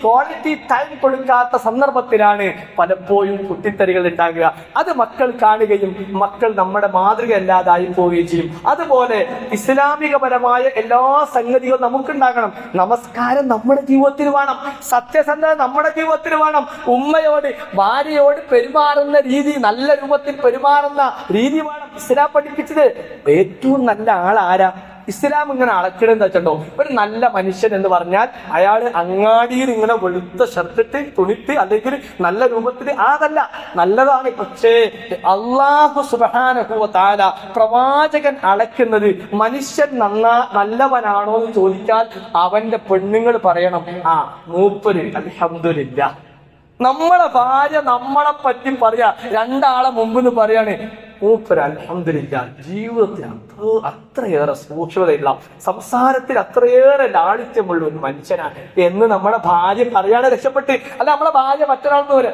ക്വാളിറ്റി ടൈം കൊടുക്കാത്ത സന്ദർഭത്തിലാണ് പലപ്പോഴും കുട്ടിത്തരികൾ ഉണ്ടാകുക. അത് മക്കൾ കാണുകയും മക്കൾ നമ്മുടെ മാതൃക അല്ലാതായി പോവുകയും ചെയ്യും. അതുപോലെ ഇസ്ലാമികപരമായ എല്ലാ സംഗതികളും നമുക്കുണ്ടാകണം. നമസ്കാരം നമ്മുടെ ജീവിതത്തിൽ വേണം, സത്യസന്ധത നമ്മുടെ ജീവിതത്തിൽ വേണം, ഉമ്മയോട് ഭാര്യയോട് പെരുമാറുന്ന രീതി, നല്ല രൂപത്തിൽ പെരുമാറുന്ന രീതി വേണം. ഇസ്ലാം പഠിപ്പിച്ചത്. ഏറ്റവും നല്ല ആളാരാ? ഇസ്ലാം ഇങ്ങനെ അളക്കണെന്ന് വെച്ചിട്ടുണ്ടോ? ഒരു നല്ല മനുഷ്യൻ എന്ന് പറഞ്ഞാൽ അയാൾ അങ്ങാടിയിൽ ഇങ്ങനെ വെളുത്ത ഷർട്ടിട്ട് തുണിട്ട് അല്ലെങ്കിൽ നല്ല രൂപത്തിൽ അതല്ല, നല്ലതാണ്. പക്ഷേ അല്ലാഹു സുബ്ഹാനഹു വ തആല പ്രവാചകൻ അളക്കുന്നത് മനുഷ്യൻ നല്ലവനാണോ എന്ന് ചോദിച്ചാൽ അവന്റെ പെണ്ണുങ്ങൾ പറയണം, മൂപ്പര് അൽഹംദുലില്ലാഹ്. നമ്മളെ ഭാര്യ നമ്മളെ പറ്റി പറയാ, രണ്ടാളെ മുമ്പ് പറയാണ് മൂപ്പര് അൽഹംദുലില്ലാഹ്. ജീവിതത്തിൽ അത്രയേറെ സൂക്ഷ്മതയുള്ള, സംസാരത്തിൽ അത്രയേറെ ലാളിത്യമുള്ള ഒരു മനുഷ്യനാണ് എന്ന് നമ്മുടെ ഭാര്യ പറയാതെ രക്ഷപ്പെട്ട്. അല്ല, നമ്മളെ ഭാര്യ മറ്റൊരാൾക്ക് വരെ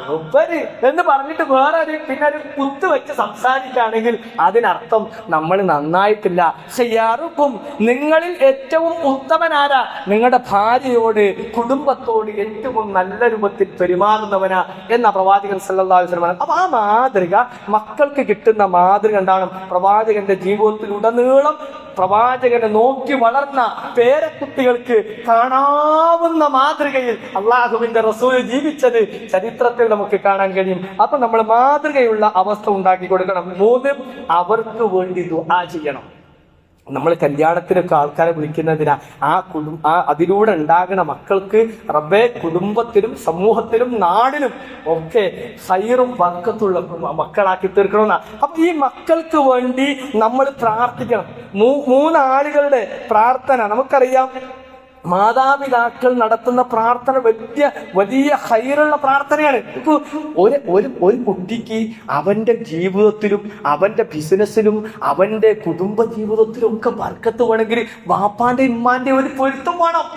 മൂപ്പര് എന്ന് പറഞ്ഞിട്ട് വേറെ പിന്നെ ഒരു കുത്ത് വെച്ച് സംസാരിക്കുകയാണെങ്കിൽ അതിനർത്ഥം നമ്മൾ നന്നായിട്ടില്ല. ഷെയ്യാറുക്കും നിങ്ങളിൽ ഏറ്റവും ഉത്തമനാരാ? നിങ്ങളുടെ ഭാര്യയോട്, കുടുംബത്തോട് ഏറ്റവും നല്ല രൂപത്തിൽ പെരുമാറുന്നവനാ എന്ന പ്രവാചകൻ സല്ലല്ലാഹു അലൈഹി വസല്ലം. അപ്പൊ ആ മാതൃക, മക്കൾക്ക് കിട്ടുന്ന മാതൃക എന്താണ്? പ്രവാചകന്റെ ജീവിതത്തിലുടനീളം പ്രവാചകനെ നോക്കി വളർന്ന പേരക്കുട്ടികൾക്ക് കാണാവുന്ന മാതൃകയിൽ അള്ളാഹുവിന്റെ റസൂൽ ജീവിച്ചത് ചരിത്രത്തിൽ നമുക്ക് കാണാൻ കഴിയും. അപ്പൊ നമ്മൾ മാതൃകയുള്ള അവസ്ഥ ഉണ്ടാക്കി കൊടുക്കണം. 3, അവർക്ക് വേണ്ടി ദുആ ചെയ്യണം. നമ്മൾ കല്യാണത്തിനൊക്കെ ആൾക്കാരെ വിളിക്കുന്നതിനാ അതിലൂടെ ഉണ്ടാകുന്ന മക്കൾക്ക് റബ്ബേ കുടുംബത്തിലും സമൂഹത്തിലും നാടിനും ഒക്കെ ഖൈറും ബർക്കത്തുള്ള മക്കളാക്കി തീർക്കണമെന്നാ. അപ്പൊ ഈ മക്കൾക്ക് വേണ്ടി നമ്മൾ പ്രാർത്ഥിക്കണം. 3 ആളുകളുടെ പ്രാർത്ഥന നമുക്കറിയാം. മാതാപിതാക്കൾ നടത്തുന്ന പ്രാർത്ഥന വലിയ ഹൈറുള്ള പ്രാർത്ഥനയാണ്. ഒരു കുട്ടിക്ക് അവന്റെ ജീവിതത്തിലും അവന്റെ ബിസിനസ്സിലും അവന്റെ കുടുംബ ജീവിതത്തിലും ഒക്കെ ബർക്കത്ത് വേണമെങ്കിൽ ബാപ്പാന്റെ ഉമ്മാന്റെ ഒരു പൊരുത്തം വേണം.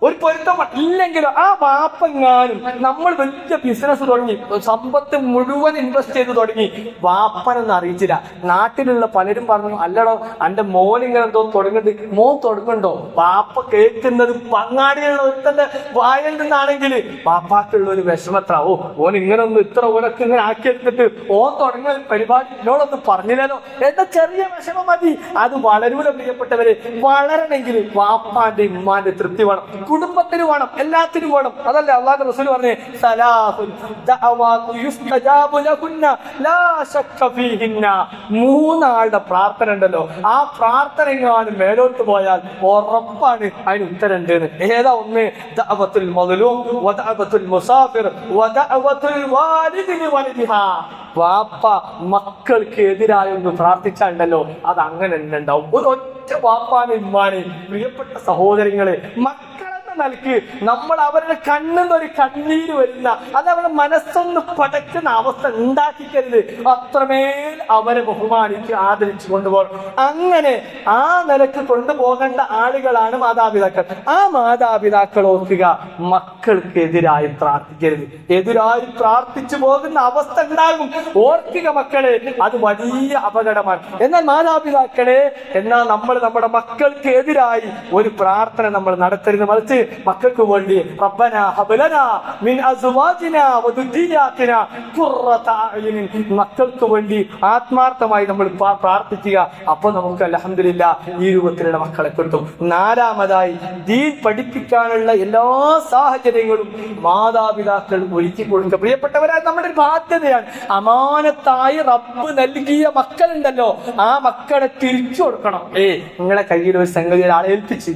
ഒരു പൊരുത്തം ഇല്ലെങ്കിലോ ആ വാപ്പെങ്ങാനും നമ്മൾ വലിയ ബിസിനസ് തുടങ്ങി സമ്പത്ത് മുഴുവൻ ഇൻവെസ്റ്റ് ചെയ്ത് തുടങ്ങി വാപ്പനൊന്നും അറിയിച്ചില്ല. നാട്ടിലുള്ള പലരും പറഞ്ഞു, അല്ലടോ എന്റെ മോൻ ഇങ്ങനെ എന്തോ തുടങ്ങുന്നുണ്ട്, മോൻ തുടങ്ങുന്നുണ്ടോ? വാപ്പ കേൾക്കുന്നത് പങ്ങാടിയുള്ള ഒരുത്തന്റെ വായിൽ നിന്നാണെങ്കിൽ വാപ്പാക്കുള്ള ഒരു വിഷമത്ര, ഓ ഓൻ ഇങ്ങനെ ഒന്ന് ഇത്ര ഓനൊക്കെ ഇങ്ങനെ ആക്കിയെടുത്തിട്ട് ഓൻ തുടങ്ങുന്ന പരിപാടി എന്നോടൊന്നും പറഞ്ഞില്ലല്ലോ എന്ന ചെറിയ വിഷമം മതി. അത് വളരൂല പ്രിയപ്പെട്ടവരെ. വളരണമെങ്കിൽ വാപ്പാന്റെ ഉമ്മാന്റെ തൃപ്തി വേണം, കുടുംബത്തിന് വേണം, എല്ലാത്തിനും വേണം. അതല്ലേ അള്ളാഹുവിന്റെ റസൂൽ പറഞ്ഞേ, സലാസുൻ ദഅവാതു യുസ്തജാബു ലഹുന്ന ലാ ശക്ക ഫീഹിന്ന. മൂന്നാളുടെ പ്രാർത്ഥന ഉണ്ടല്ലോ, ആ പ്രാർത്ഥന എങ്ങാനും മേലോട്ട് പോയാൽ ഉറപ്പാണ് അതിന് ഉത്തരം ഉണ്ടെന്ന്. ഏതാ ഒന്ന്? ദഅവത്തുൽ മദ്ലൂം വദഅവത്തുൽ മുസാഫിർ വദഅവത്തുൽ വാലിദി ലിവലിദിഹാ. വാപ്പ മക്കൾക്ക് എതിരായൊന്ന് പ്രാർത്ഥിച്ചാണ്ടല്ലോ അത് അങ്ങനെ തന്നെ ഉണ്ടാവും. ഒരു ഒറ്റ വാപ്പാനും ഉമ്മാനെയും പ്രിയപ്പെട്ട സഹോദരങ്ങളെ മക്കളെന്ന നിലക്ക് നമ്മൾ അവരുടെ കണ്ണെന്നൊരു കണ്ണീര് വരുന്ന, അത് അവരുടെ മനസ്സൊന്ന് പടക്കുന്ന അവസ്ഥ ഉണ്ടാക്കിക്കരുത്. അത്രമേൽ അവരെ ബഹുമാനിച്ച് ആദരിച്ചു കൊണ്ടുപോകണം. അങ്ങനെ ആ നിലക്ക് കൊണ്ടുപോകേണ്ട ആളുകളാണ് മാതാപിതാക്കൾ. ആ മാതാപിതാക്കൾ ഓർക്കുക, മക്കൾക്കെതിരായി പ്രാർത്ഥിക്കരുത്. എതിരായി പ്രാർത്ഥിച്ചു പോകുന്ന അവസ്ഥ ഉണ്ടാകും. ഓർക്കുക മക്കളെ, അത് വലിയ അപകടമാണ്. എന്നാൽ മാതാപിതാക്കളെ, എന്നാൽ നമ്മൾ നമ്മുടെ മക്കൾക്ക് എതിരായി ഒരു പ്രാർത്ഥന നമ്മൾ നടത്തരുത്. മറിച്ച് മക്കൾക്ക് വേണ്ടി റബ്ബനാ ഹബ് ലനാ മിൻ അസ്വാജിനാ വദുരിയാതിനാ ഖുർറത അയുനിൻ, മക്കൾക്ക് വേണ്ടി ആത്മാർത്ഥമായി നമ്മൾ പ്രാർത്ഥിക്കുക. അപ്പോൾ നമുക്ക് അൽഹംദുലില്ലാഹ് ഈ രൂപത്തിലുള്ള മക്കളെ കിട്ടും. നാലാമതായി, ദീൻ പഠിപ്പിക്കാനുള്ള എല്ലാ സാഹചര്യങ്ങളും മാതാപിതാക്കൾ ഒരുക്കി കൊടുക്കുക. പ്രിയപ്പെട്ടവരായ നമ്മുടെ ഒരു ബാധ്യതയാണ്. അമാനത്തായി റബ്ബ് നൽകിയ മക്കളുണ്ടല്ലോ, ആ മക്കളെ തിരിച്ചു കൊടുക്കണം. നിങ്ങളെ കയ്യിൽ ഒരു സംഗതി ഒരാളെ ഏൽപ്പിച്ച്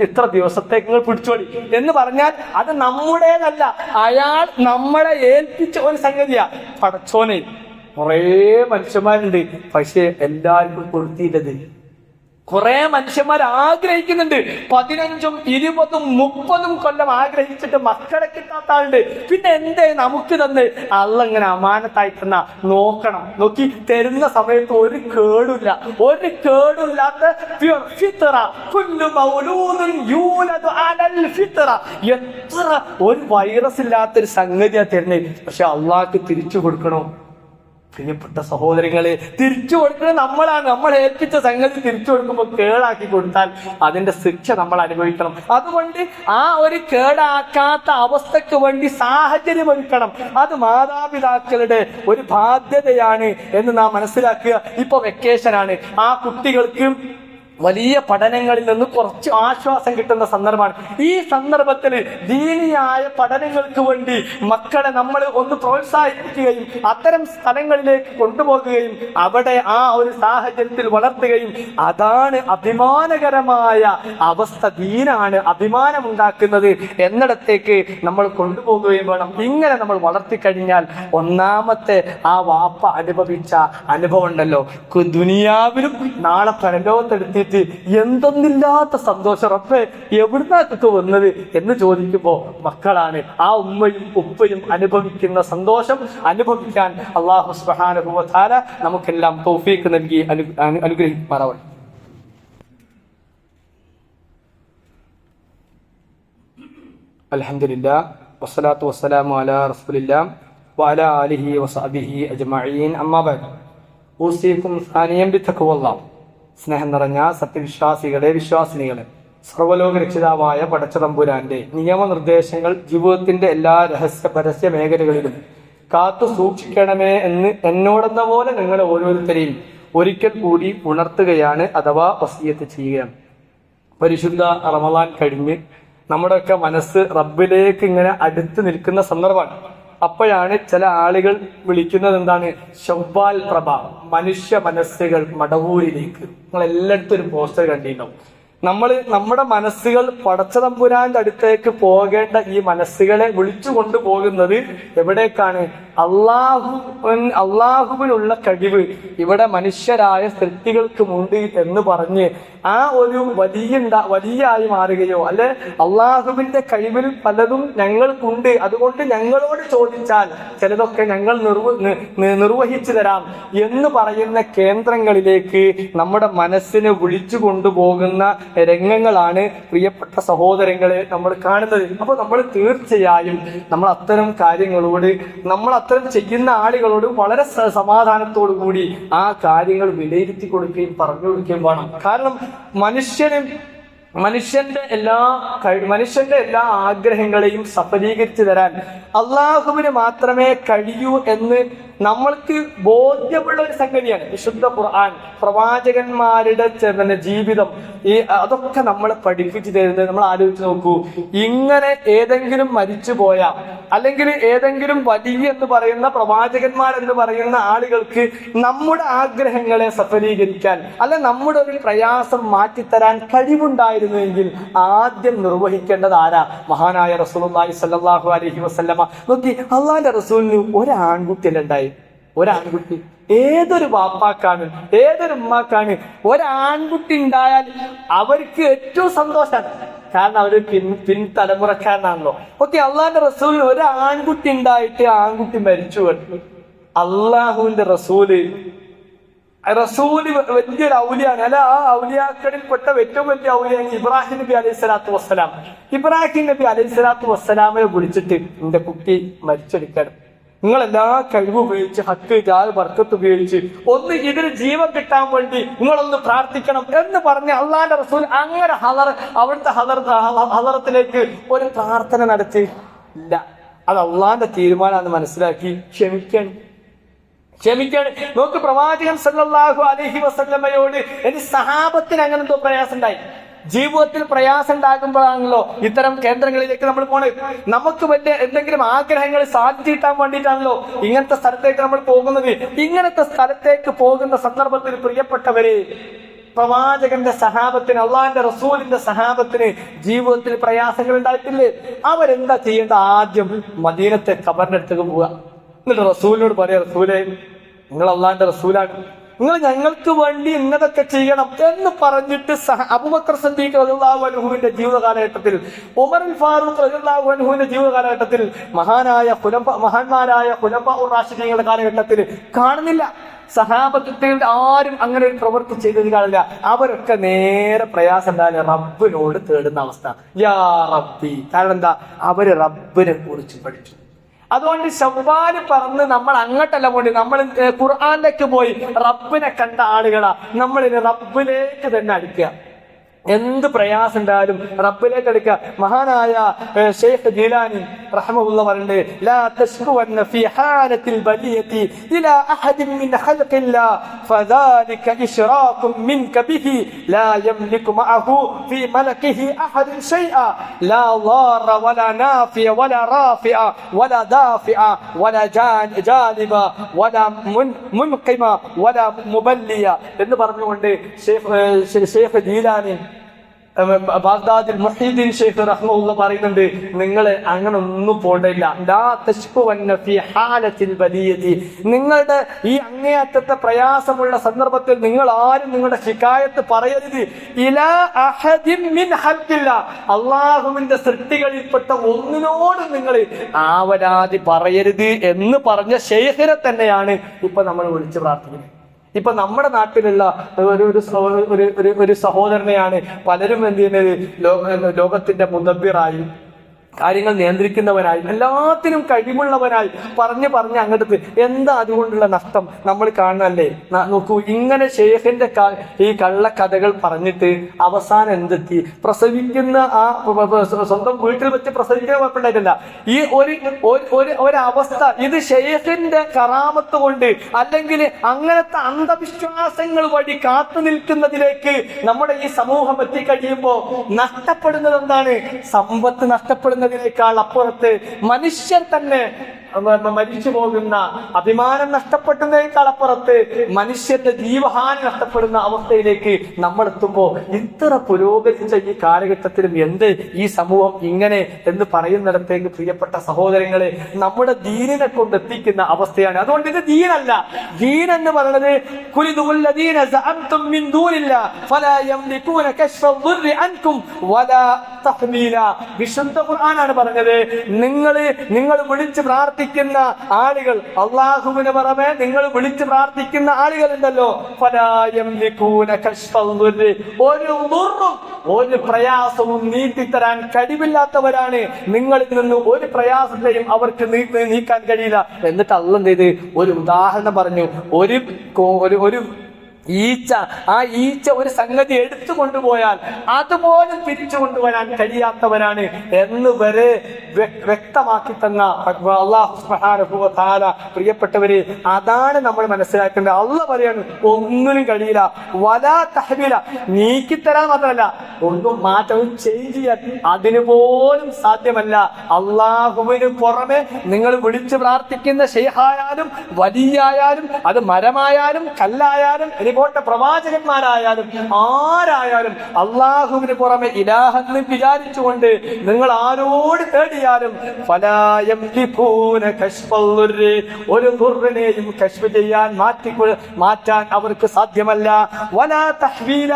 ഇത്ര ദിവസത്തേക്ക് നിങ്ങൾ പിടിച്ചോടി എന്ന് പറഞ്ഞാൽ അത് നമ്മുടേതല്ല, അയാൾ നമ്മളെ ഏൽപ്പിച്ച ഒരു സംഗതിയാ. പടച്ചോനെ, കുറേ മനുഷ്യന്മാരുണ്ട്, പക്ഷെ എല്ലാവർക്കും കൊടുത്തില്ലത്. കുറെ മനുഷ്യന്മാർ ആഗ്രഹിക്കുന്നുണ്ട്, 15, 20, 30 കൊല്ലം ആഗ്രഹിച്ചിട്ട് മക്കളെ കിട്ടാത്ത ആളുണ്ട്. പിന്നെ എന്തേ നമുക്ക് തന്നെ അള്ള ഇങ്ങനെ അമാനത്തായി തന്ന നോക്കണം. നോക്കി തരുന്ന സമയത്ത് ഒരു കേടില്ല, ഒരു കേടില്ലാത്ത ഫിത്ര. കുല്ലു മൗലൂദുൻ യൂലദു അലൽ ഫിത്ര. എത്ര ഒരു വൈറസ് ഇല്ലാത്തൊരു സംഗതിയാ തരുന്നത്. പക്ഷെ അള്ളാഹ്ക്ക് തിരിച്ചു കൊടുക്കണോ? പ്രിയപ്പെട്ട സഹോദരങ്ങളെ, തിരിച്ചു കൊടുക്കുന്നത് നമ്മളാണ്. നമ്മൾ ഏൽപ്പിച്ച സംഗതി തിരിച്ചു കൊടുക്കുമ്പോൾ കേടാക്കി കൊടുത്താൽ അതിന്റെ ശിക്ഷ നമ്മൾ അനുഭവിക്കണം. അതുകൊണ്ട് ആ ഒരു കേടാക്കാത്ത അവസ്ഥക്ക് വേണ്ടി സാഹചര്യം ഒരുക്കണം. അത് മാതാപിതാക്കളുടെ ഒരു ബാധ്യതയാണ് എന്ന് നാം മനസ്സിലാക്കുക. ഇപ്പൊ വെക്കേഷനാണ്, ആ കുട്ടികൾക്ക് വലിയ പഠനങ്ങളിൽ നിന്ന് കുറച്ച് ആശ്വാസം കിട്ടുന്ന സന്ദർഭമാണ്. ഈ സന്ദർഭത്തിൽ ദീനിയായ പഠനങ്ങൾക്ക് വേണ്ടി മക്കളെ നമ്മൾ ഒന്ന് പ്രോത്സാഹിപ്പിക്കുകയും അത്തരം സ്ഥലങ്ങളിലേക്ക് കൊണ്ടുപോകുകയും അവിടെ ആ ഒരു സാഹചര്യത്തിൽ വളർത്തുകയും, അതാണ് അഭിമാനകരമായ അവസ്ഥ. ദീനാണ് അഭിമാനമുണ്ടാക്കുന്നത് എന്നിടത്തേക്ക് നമ്മൾ കൊണ്ടുപോകുകയും വേണം. ഇങ്ങനെ നമ്മൾ വളർത്തിക്കഴിഞ്ഞാൽ ഒന്നാമത്തെ ആ വാപ്പ അനുഭവിച്ച അനുഭവം ഉണ്ടല്ലോ, ദുനിയാവിലും നാളെ പരലോകത്തെടുത്ത് എന്തൊന്നില്ലാത്ത സന്തോഷം. റബ്ബേ, എവിടുന്നൊക്കെ വന്നത് എന്ന് ചോദിക്കുമ്പോ മക്കളാണ്. ആ ഉമ്മയും ഉപ്പയും അനുഭവിക്കുന്ന സന്തോഷം അനുഭവിക്കാൻ അല്ലാഹു സുബ്ഹാനഹു വ തആല നമുക്കെല്ലാം തൗഫീഖ് നൽകി അനുഗ്രഹിക്കുമാറാവട്ടെ. അൽഹംദുലില്ലാഹ് വസ്സലാത്തു വസ്സലാമു അലാ റസൂലില്ലാഹ് വഅലാ ആലിഹി വസഹ്ബിഹി അജ്മഈൻ. അമ്മാ ബഅദ്. ഊസീകും സാനിയം ബിത്തഖ്വല്ലാഹ്. സ്നേഹം നിറഞ്ഞ സത്യവിശ്വാസികളെ, വിശ്വാസിനികളെ, സർവ്വലോക രക്ഷിതാവായ പടച്ചതമ്പുരാന്റെ നിയമനിർദ്ദേശങ്ങൾ ജീവിതത്തിന്റെ എല്ലാ രഹസ്യ പരസ്യ മേഖലകളിലും കാത്തു സൂക്ഷിക്കണമേ എന്ന് എന്നോടെന്ന പോലെ നിങ്ങൾ ഓരോരുത്തരെയും ഒരിക്കൽ കൂടി ഉണർത്തുകയാണ്, അഥവാ വസിയത്ത് ചെയ്യുകയാണ്. പരിശുദ്ധ റമളാൻ കഴിഞ്ഞ് നമ്മുടെയൊക്കെ മനസ്സ് റബ്ബിലേക്ക് ഇങ്ങനെ അടുത്ത് നിൽക്കുന്ന സന്ദർഭമാണ്. അപ്പോഴാണ് ചില ആളുകൾ വിളിക്കുന്നത് എന്താണ്, ശവ്വാൽ പ്രഭ, മനുഷ്യ മനസ്സുകൾ മടവൂരിലേക്ക്. നിങ്ങൾ എല്ലായിടത്തും ഒരു പോസ്റ്റർ കണ്ടിട്ടുണ്ടാവും. നമ്മുടെ മനസ്സുകൾ പടച്ചതമ്പുരാന്റെ അടുത്തേക്ക് പോകേണ്ട ഈ മനസ്സുകളെ വിളിച്ചു കൊണ്ടുപോകുന്നത് എവിടേക്കാണ്? അള്ളാഹുവിനുള്ള കഴിവ് ഇവിടെ മനുഷ്യരായ സൃഷ്ടികൾക്കുമുണ്ട് എന്ന് പറഞ്ഞ് ആ ഒരു വലിയായി മാറുകയോ അല്ലെ അള്ളാഹുവിന്റെ കഴിവിൽ പലതും ഞങ്ങൾക്കുണ്ട്, അതുകൊണ്ട് ഞങ്ങളോട് ചോദിച്ചാൽ ചിലതൊക്കെ ഞങ്ങൾ നിർവഹിച്ചു തരാം എന്ന് പറയുന്ന കേന്ദ്രങ്ങളിലേക്ക് നമ്മുടെ മനസ്സിനെ വിളിച്ചു കൊണ്ടുപോകുന്ന രംഗങ്ങളാണ് പ്രിയപ്പെട്ട സഹോദരങ്ങളെ നമ്മൾ കാണുന്നത്. അപ്പൊ നമ്മൾ തീർച്ചയായും നമ്മൾ അത്തരം കാര്യങ്ങളോട്, നമ്മൾ അത്തരം ചെയ്യുന്ന ആളുകളോട് വളരെ സമാധാനത്തോടു കൂടി ആ കാര്യങ്ങൾ വിലയിരുത്തി കൊടുക്കുകയും പറഞ്ഞു കൊടുക്കുകയും വേണം. കാരണം മനുഷ്യന്റെ എല്ലാ ആഗ്രഹങ്ങളെയും സഫലീകരിച്ചു തരാൻ അള്ളാഹുവിന് മാത്രമേ കഴിയൂ എന്ന് നമ്മൾക്ക് ബോധ്യമുള്ള ഒരു സംഗതിയാണ്. വിശുദ്ധ ഖുർആൻ, പ്രവാചകന്മാരുടെ ജീവിതം, അതൊക്കെ നമ്മളെ പഠിപ്പിച്ചു തരുന്നത്. നമ്മൾ ആലോചിച്ച് നോക്കൂ, ഇങ്ങനെ ഏതെങ്കിലും മരിച്ചുപോയ അല്ലെങ്കിൽ ഏതെങ്കിലും വലിയ എന്ന് പറയുന്ന പ്രവാചകന്മാരെന്ന് പറയുന്ന ആളുകൾക്ക് നമ്മുടെ ആഗ്രഹങ്ങളെ സഫലീകരിക്കാൻ അല്ല നമ്മുടെ ഒരു പ്രയാസം മാറ്റിത്തരാൻ കഴിവുണ്ടായിരുന്നുവെങ്കിൽ ആദ്യം നിർവഹിക്കേണ്ടത് ആരാ? മഹാനായ റസൂലുള്ളാഹി സ്വല്ലല്ലാഹു അലൈഹി വസല്ലമ. നോക്കി, അള്ളാന്റെ റസൂലിന് ഒരാൺകുട്ടിയല്ലുണ്ടായി. ഒരാൺകുട്ടി ഏതൊരു വാപ്പാക്കാണ്, ഏതൊരു ഉമ്മാക്കാണ് ഒരാൺകുട്ടി ഉണ്ടായാൽ അവർക്ക് ഏറ്റവും സന്തോഷമാണ്. കാരണം അവര് പിൻതലമുറക്കാരനാണല്ലോ. ഓക്കെ, അള്ളാന്റെ റസൂലിന് ഒരു ആൺകുട്ടി ഉണ്ടായിട്ട് ആൺകുട്ടി മരിച്ചു. അള്ളാഹുവിന്റെ റസൂല് വലിയൊരു ഔലിയാണ്. അല്ല, ആ ഔലിയാക്കളിൽപ്പെട്ട ഏറ്റവും വലിയ ഔലിയാണ് ഇബ്രാഹിം നബി അലൈഹി സ്വലാത്തു വസ്സലാം. ഇബ്രാഹിം നബി അലൈഹി സ്വലാത്തു വസ്സലാമെ വിളിച്ചിട്ട്, എന്റെ കുട്ടി മരിച്ചെടുക്കണം, നിങ്ങൾ എല്ലാ കഴിവും ഉപയോഗിച്ച് ഹക്ക് ജാൽ ബർക്കത്ത് ഉപയോഗിച്ച് ഒന്ന് ഇതിന് ജീവൻ കിട്ടാൻ വേണ്ടി നിങ്ങളൊന്ന് പ്രാർത്ഥിക്കണം എന്ന് പറഞ്ഞ് അള്ളാന്റെ റസൂൽ അങ്ങനെ അവിടുത്തെ ഹദറത്തിലേക്ക് ഒരു പ്രാർത്ഥന നടത്തി. ഇല്ല, അത് അള്ളാന്റെ തീരുമാനമാണെന്ന് മനസ്സിലാക്കി ക്ഷമിക്കാൻ. നോക്ക്, പ്രവാചകൻ സല്ലല്ലാഹു അലൈഹി വസല്ലമയോട് എന്റെ സഹാബത്തിന് അങ്ങനെ എന്തോ പ്രയാസം ഉണ്ടായി. ജീവിതത്തിൽ പ്രയാസം ഉണ്ടാകുമ്പോഴാണല്ലോ ഇത്തരം കേന്ദ്രങ്ങളിലേക്ക് നമ്മൾ പോണത്. നമുക്ക് വലിയ എന്തെങ്കിലും ആഗ്രഹങ്ങൾ സാധിച്ചിട്ടാൻ വേണ്ടിയിട്ടാണല്ലോ ഇങ്ങനത്തെ സ്ഥലത്തേക്ക് നമ്മൾ പോകുന്നത്. ഇങ്ങനത്തെ സ്ഥലത്തേക്ക് പോകുന്ന സന്ദർഭത്തിൽ പ്രിയപ്പെട്ടവരെ, പ്രവാചകന്റെ സഹാബത്തിന്, അള്ളാഹിന്റെ റസൂലിന്റെ സഹാബത്തിന് ജീവിതത്തിൽ പ്രയാസങ്ങൾ ഉണ്ടായിട്ടില്ലേ? അവരെന്താ ചെയ്യേണ്ട? ആദ്യം മദീനത്തെ ഖബറിന്റെ അടുത്തേക്ക് പോവുക. എന്നിട്ട് റസൂലിനോട് പറയാ, റസൂലേ, നിങ്ങൾ അള്ളാഹിന്റെ റസൂലാണ്, നിങ്ങൾ ഞങ്ങൾക്ക് വേണ്ടി ഇന്നതൊക്കെ ചെയ്യണം എന്ന് പറഞ്ഞിട്ട് അബൂബക്കർ സിദ്ദീഖ് റളിയല്ലാഹു അൻഹുവിന്റെ ജീവിത കാലഘട്ടത്തിൽ, ഉമർ ഫാറൂഖ് റളിയല്ലാഹു അൻഹുവിന്റെ ജീവിത കാലഘട്ടത്തിൽ, മഹാന്മാരായ ഖുലഫാഉർ റാഷിദീങ്ങളുടെ കാലഘട്ടത്തിൽ കാണുന്നില്ല. സഹാബത്തിൽ ആരും അങ്ങനെ ഒരു പ്രവൃത്തി ചെയ്തത് കാണില്ല. അവരൊക്കെ നേരെ പ്രയാസം ഉണ്ടായാലും റബ്ബിനോട് തേടുന്ന അവസ്ഥ, യാ റബ്ബി. കാരണം എന്താ? അവര് റബ്ബിനെ കുറിച്ച് പഠിച്ചു. അതുകൊണ്ട് ശവ്വാല് പറന്ന് നമ്മൾ അങ്ങോട്ടല്ല പോയി, നമ്മൾ ഖുർആനിലേക്ക് പോയി റബ്ബിനെ കണ്ട ആളുകളാ. നമ്മളിന് റബ്ബിലേക്ക് തന്നെ അടുക്കുക. എന്ത് പ്രയാസം ഉണ്ടായാലും റബ്ബിലേക്ക് അടുക്കുക. മഹാനായ ശൈഖ് ജീലാനി റഹ്മഹുല്ലാ പറയുന്നത്, ലാ തശ്കുവന്ന ഫീ ഹാലത്തിൽ ബലിയതി ഇലാ അഹദിൻ മിൻ ഖൽഖില്ലാ ഫദാലിക ഇശ്റാഖും മിൻക ബിഹി ലാ യംലികു മഅഹു ഫീ മലകിഹി അഹദൻ ശൈഅ ലാ ളാറ വലാ നാഫിയ വലാ റാഫിഅ വലാ ദാഫിഅ വലാ ജാനിബ വലാ മുൻഖിമ വലാ മുബല്ലിയ എന്ന് പറഞ്ഞുകൊണ്ട് ശൈഖ് ജീലാനി ബാഗ്ദാദിൽ മുഹീദ്ദീൻ ശൈഖ് റഹ്മഹുല്ലാ പറയുന്നുണ്ട്, നിങ്ങൾ അങ്ങനെ ഒന്നും പോകേണ്ടയില്ല. ലാ തശ്കുവന്ന ഫീ ഹാലത്തിൽ ബലിയതി. നിങ്ങളുടെ ഈ അങ്ങേയറ്റത്തെ പ്രയാസമുള്ള സന്ദർഭത്തിൽ നിങ്ങൾ ആരും നിങ്ങളുടെ ശികായത്ത് പറയരുത്. ഇലാ അഹദിൻ മിൻ ഖൽഖില്ലാ, അല്ലാഹുവിന്റെ സൃഷ്ടികളിൽപ്പെട്ട ഒന്നിനോടും നിങ്ങൾ ആവരാതി പറയരുത് എന്ന് പറഞ്ഞ ശൈഖിനെ തന്നെയാണ് ഇപ്പൊ നമ്മൾ വിളിച്ച് പ്രാർത്ഥിക്കുന്നത്. ഇപ്പൊ നമ്മുടെ നാട്ടിലുള്ള ഒരു സഹോദരനെയാണ് പലരും എന്ത് ചെയ്യുന്നത്, ലോകത്തിന്റെ മുദബ്ബിറായി, കാര്യങ്ങൾ നിയന്ത്രിക്കുന്നവനായി, എല്ലാത്തിനും കഴിവുള്ളവനായി പറഞ്ഞ് അങ്ങോട്ട് എന്താ അതുകൊണ്ടുള്ള നഷ്ടം നമ്മൾ കാണുന്നല്ലേ? നോക്കൂ, ഇങ്ങനെ ഷെയ്ഖിന്റെ ഈ കള്ളക്കഥകൾ പറഞ്ഞിട്ട് അവസാനം എന്തെത്തി? പ്രസവിക്കുന്ന ആ സ്വന്തം വീട്ടിൽ വെച്ച് പ്രസവിക്കുന്ന കുഴപ്പമുണ്ടായിട്ടില്ല. ഈ ഒരവസ്ഥ ഇത് ഷെയ്ഖിന്റെ കറാമത്ത് കൊണ്ട് അല്ലെങ്കിൽ അങ്ങനത്തെ അന്ധവിശ്വാസങ്ങൾ വഴി കാത്തു നിൽക്കുന്നതിലേക്ക് നമ്മുടെ ഈ സമൂഹം എത്തിക്കഴിയുമ്പോ നഷ്ടപ്പെടുന്നത് എന്താണ്? സമ്പത്ത് നഷ്ടപ്പെടുന്നതിനേക്കാൾ അപ്പുറത്ത് മനുഷ്യൻ തന്നെ മരിച്ചു പോകുന്ന, അഭിമാനം നഷ്ടപ്പെടുന്നതിനേക്കാൾ അപ്പുറത്ത് മനുഷ്യന്റെ ജീവഹാനി നഷ്ടപ്പെടുന്ന അവസ്ഥയിലേക്ക് നമ്മൾ എത്തുമ്പോൾ ഇത്ര പുരോഗമിച്ച ഈ കാലഘട്ടത്തിലും എന്ത് ഈ സമൂഹം ഇങ്ങനെ എന്ന് പറയുന്നിടത്തേക്ക് പ്രിയപ്പെട്ട സഹോദരങ്ങളെ നമ്മുടെ ദീനിനെ കൊണ്ട് എത്തിക്കുന്ന അവസ്ഥയാണ്. അതുകൊണ്ട് ഇത് ദീനല്ല. ദീൻ എന്ന് പറയുന്നത് വിശുദ്ധ ഖുർആനാണ് പറഞ്ഞത്. നിങ്ങൾ വിളിച്ച് പ്രാർത്ഥിക്കുന്ന ആളുകൾ, അള്ളാഹുവിന് പുറമെ നിങ്ങൾ വിളിച്ച് പ്രാർത്ഥിക്കുന്ന ആളുകൾ ഉണ്ടല്ലോ, ഒരു പ്രയാസവും നീട്ടിത്തരാൻ കഴിവില്ലാത്തവരാണ്. നിങ്ങളിൽ നിന്ന് ഒരു പ്രയാസത്തെയും അവർക്ക് നീക്കാൻ കഴിയില്ല. എന്നിട്ട് അള്ളാഹ് എന്ത് ചെയ്ത് ഒരു ഉദാഹരണം പറഞ്ഞു. ഒരു ഈച്ച, ആ ഈച്ച ഒരു സംഗതി എടുത്തു കൊണ്ടുപോയാൽ അതുപോലും തിരിച്ചു കൊണ്ടുവരാൻ കഴിയാത്തവരാണ് എന്ന് വരെ വ്യക്തമാക്കി തന്ന അല്ലാഹു സുബ്ഹാനഹു വ തആല. പ്രിയപ്പെട്ടവര്, അതാണ് നമ്മൾ മനസ്സിലാക്കേണ്ടത്. അല്ലാഹ് പറയാണ് ഒന്നിനും കഴിയില്ല, വലാ തഹ്വീല, നീക്കിത്തരാൻ മാത്രമല്ല ഒന്നും മാറ്റവും ചേഞ്ച് ചെയ്യാൻ അതിന് പോലും സാധ്യമല്ല. അള്ളാഹുവിന് പുറമെ നിങ്ങൾ വിളിച്ചു പ്രാർത്ഥിക്കുന്ന ശൈഖായാലും വലിയായാലും അത് മരമായാലും കല്ലായാലും പോട്ടെ പ്രവാചകന്മാരായാലും ആരായാലും അള്ളാഹുവിന് പുറമെ ഇലാഹെന്ന് വിചാരിച്ചുകൊണ്ട് നിങ്ങൾ ആരോട് തേടിയാലും ഒരു ദുർറിനെയും കശ്ഫ് ചെയ്യാൻ മാറ്റാൻ അവർക്ക് സാധ്യമല്ല. വലാ തഹ്വീല,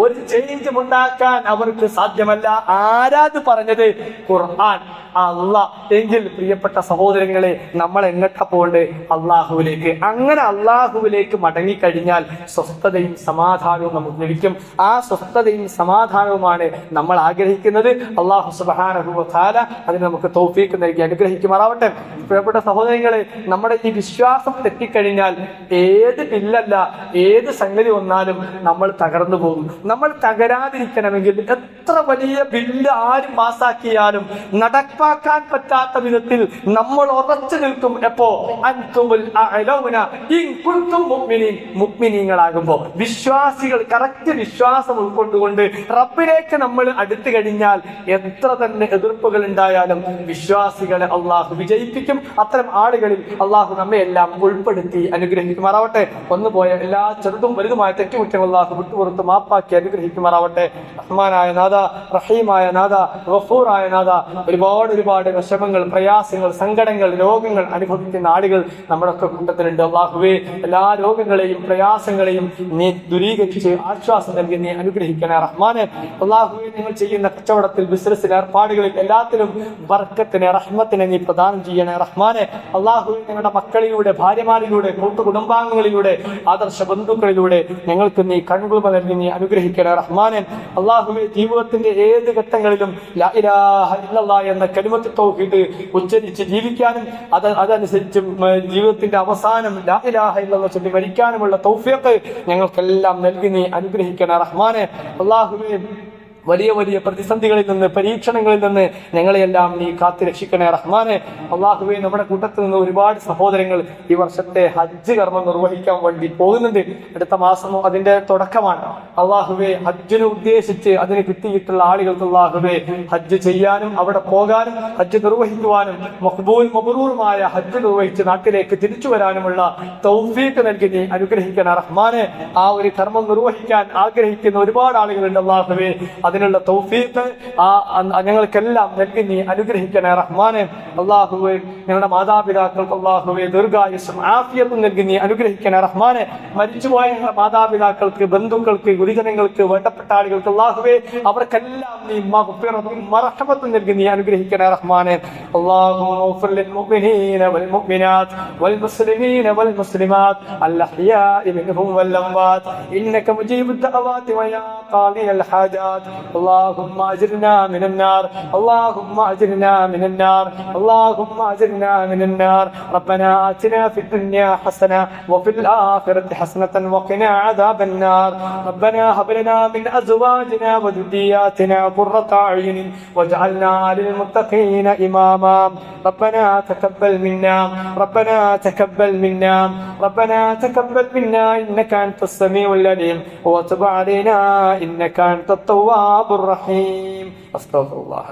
ഒരു ചേഞ്ച് ഉണ്ടാക്കാൻ അവർക്ക് സാധ്യമല്ല. ആരാത് പറഞ്ഞത്? ഖുർആൻ, അള്ളാഹ്. എങ്കിൽ പ്രിയപ്പെട്ട സഹോദരങ്ങളെ, നമ്മൾ എങ്ങോട്ടാ പോകണ്ടേ? അള്ളാഹുവിലേക്ക്. അങ്ങനെ അള്ളാഹുവിലേക്ക് മടങ്ങിക്കഴിഞ്ഞാൽ സ്വസ്ഥതയും സമാധാനവും നമുക്ക് ലഭിക്കും. ആ സ്വസ്ഥതയും സമാധാനവുമാണ് നമ്മൾ ആഗ്രഹിക്കുന്നത്. അല്ലാഹു സുബ്ഹാനഹു വ തആല അതിന് നമുക്ക് തൗഫീഖ് നൽകി അനുഗ്രഹിക്കുമാറാവട്ടെ. പ്രിയപ്പെട്ട സഹോദരങ്ങളെ, നമ്മുടെ ഈ വിശ്വാസം തെറ്റിക്കഴിഞ്ഞാൽ ഏത് ബില്ലല്ല, ഏത് സംഗതി വന്നാലും നമ്മൾ തകർന്നു പോകും. നമ്മൾ തകരാതിരിക്കണമെങ്കിൽ എത്ര വലിയ ബില്ല് ആരും പാസാക്കിയാലും നടപ്പാക്കാൻ പറ്റാത്ത വിധത്തിൽ നമ്മൾ ഉറച്ചു നിൽക്കും. എപ്പോ? അൻതുമുൽ അഅലൗന ഇൻ കുൻതും മുഅ്മിനീൻ, മുഅ്മിനീങ്ങളാകുമ്പോ, വിശ്വാസികൾ കറക്റ്റ് വിശ്വാസം ഉൾക്കൊണ്ടുകൊണ്ട് റബ്ബിലേക്ക് നമ്മൾ അടുത്തു കഴിഞ്ഞാൽ എത്ര തന്നെ എതിർപ്പുകൾ ഉണ്ടായാലും വിശ്വാസികളെ അള്ളാഹു വിജയിപ്പിക്കും. അത്തരം ആളുകളിൽ അള്ളാഹു നമ്മെ എല്ലാം ഉൾപ്പെടുത്തി അനുഗ്രഹിക്കുമാറാവട്ടെ. വന്നുപോയ എല്ലാ ചെറുതും വലുതുമായ തെറ്റുകുറ്റങ്ങൾ അള്ളാഹു വിട്ടുപുറത്ത് മാപ്പാക്കി അനുഗ്രഹിക്കുമാറാവട്ടെ. റഹ്മാനായ നാഥ, റഹീമായ നാഥ, ഗഫൂറായ നാഥ, ഒരുപാട് വിഷമങ്ങൾ, പ്രയാസങ്ങൾ, സങ്കടങ്ങൾ, രോഗങ്ങൾ അനുഭവിക്കുന്ന ആളുകൾ നമ്മുടെ ഒക്കെ കൂട്ടത്തിലുണ്ട്. അള്ളാഹുവേ, എല്ലാ രോഗങ്ങളെയും പ്രയാസങ്ങളെയും നീ ദൂരീകരിച്ച് ആശ്വാസം നൽകി നീ അനുഗ്രഹിക്കണേ റഹ്മാനെ. അള്ളാഹുവേ, നിങ്ങൾ ചെയ്യുന്ന കച്ചവടത്തിൽ, ബിസിനസ്സിൽ, ഏർപ്പാടുകളിൽ എല്ലാത്തിലും ബർക്കത്തിനെ, റഹ്മത്തിനെ നീ പ്രദാനം ചെയ്യണേ റഹ്മാനെ. അള്ളാഹുവേ, ഞങ്ങളുടെ മക്കളിലൂടെ, ഭാര്യമാരിലൂടെ, കൂട്ടുകുടുംബാംഗങ്ങളിലൂടെ, ആദർശ ബന്ധുക്കളിലൂടെ ഞങ്ങൾക്ക് നീ കൺകുളിമ നൽകി നീ അനുഗ്രഹിക്കണേ റഹ്മാനെ. അള്ളാഹുവേ, ജീവിതത്തിന്റെ ഏത് ഘട്ടങ്ങളിലും ലാ ഇലാഹ ഇല്ലല്ലാഹ് എന്ന കലിമത്ത് തൗഹീദ് ഉച്ചരിച്ച് ജീവിക്കാനും അതനുസരിച്ച് ജീവിതത്തിന്റെ അവസാനം ലാ ഇലാഹ ഇല്ലല്ലാഹ് ചൊല്ലി മരിക്കാനുമുള്ള തൗഫീഖ് ഞങ്ങൾക്കെല്ലാം നൽകി നീ അനുഗ്രഹിക്കണേ റഹ്മാനെ. അല്ലാഹുവേ, വലിയ പ്രതിസന്ധികളിൽ നിന്ന്, പരീക്ഷണങ്ങളിൽ നിന്ന് ഞങ്ങളെയെല്ലാം നീ കാത്തു രക്ഷിക്കണേ റഹ്മാനെ. അള്ളാഹുവേ, നമ്മുടെ കൂട്ടത്തിൽ നിന്ന് ഒരുപാട് സഹോദരങ്ങൾ ഈ വർഷത്തെ ഹജ്ജ് കർമ്മം നിർവഹിക്കാൻ വേണ്ടി പോകുന്നുണ്ട്. അടുത്ത മാസം അതിന്റെ തുടക്കമാണ്. അള്ളാഹുവേ, ഹജ്ജിനെ ഉദ്ദേശിച്ച് അതിന് കിട്ടിയിട്ടുള്ള ആളുകൾക്ക് അള്ളാഹുവേ ഹജ്ജ് ചെയ്യാനും അവിടെ പോകാനും ഹജ്ജ് നിർവഹിക്കുവാനും മഖ്ബൂൽ മബ്റൂറുമായ ഹജ്ജ് നിർവഹിച്ച് നാട്ടിലേക്ക് തിരിച്ചു വരാനുമുള്ള തൗഫീഖ് നൽകി നീ അനുഗ്രഹിക്കണേ റഹ്മാനെ. ആ ഒരു കർമ്മം നിർവഹിക്കാൻ ആഗ്രഹിക്കുന്ന ഒരുപാട് ആളുകളുണ്ട്. അള്ളാഹുവേ, അതിനുള്ള തൗഫീഖ് ഞങ്ങൾക്കെല്ലാം നൽകി നീ അനുഗ്രഹിക്കണേ റഹ്മാനെ. അള്ളാഹുവേ, ഞങ്ങളുടെ മാതാപിതാക്കൾക്ക് അള്ളാഹുവേ ദീർഘായുസ്സും ആഫിയത്തും നൽകി നീ അനുഗ്രഹിക്കണേ റഹ്മാനെ. മരിച്ചുപോയ ഞങ്ങളുടെ മാതാപിതാക്കൾക്ക്, ബന്ധുക്കൾക്ക്, ഗുരുജനങ്ങൾക്ക്, വേണ്ടപ്പെട്ട ആളുകൾക്ക് അള്ളാഹുവേ അവർക്കെല്ലാം നീ മഗ്ഫിറത്തും മർഹമത്തും നൽകി നീ അനുഗ്രഹിക്കണേ റഹ്മാനെ. അല്ലാഹുമ്മ ഗ്ഫിർ ലിൽ മുഅ്മിനീന വൽ മുഅ്മിനാത്ത് വൽ മുസ്ലിമീന വൽ മുസ്ലിമാത്ത് അൽ അഹ്യാഇ മിൻഹും വൽ അംവാത്ത് ഇന്നക മുജീബുദ് ദഅവാതി വയാ ഖാദിയൽ ഹാജാത്ത്. اللهم اجرنا من النار، اللهم اجرنا من النار، اللهم اجرنا من النار. ربنا آتنا في الدنيا حسنة وفي الآخرة حسنة وقنا عذاب النار. ربنا هب لنا من أزواجنا وذرياتنا قرة أعين واجعلنا للمتقين إماما. ربنا تقبل منا، ربنا تقبل منا، ربنا تقبل منا إنك أنت السميع العليم وتب علينا إنك أنت التواب الرحيم. أستغفر الله.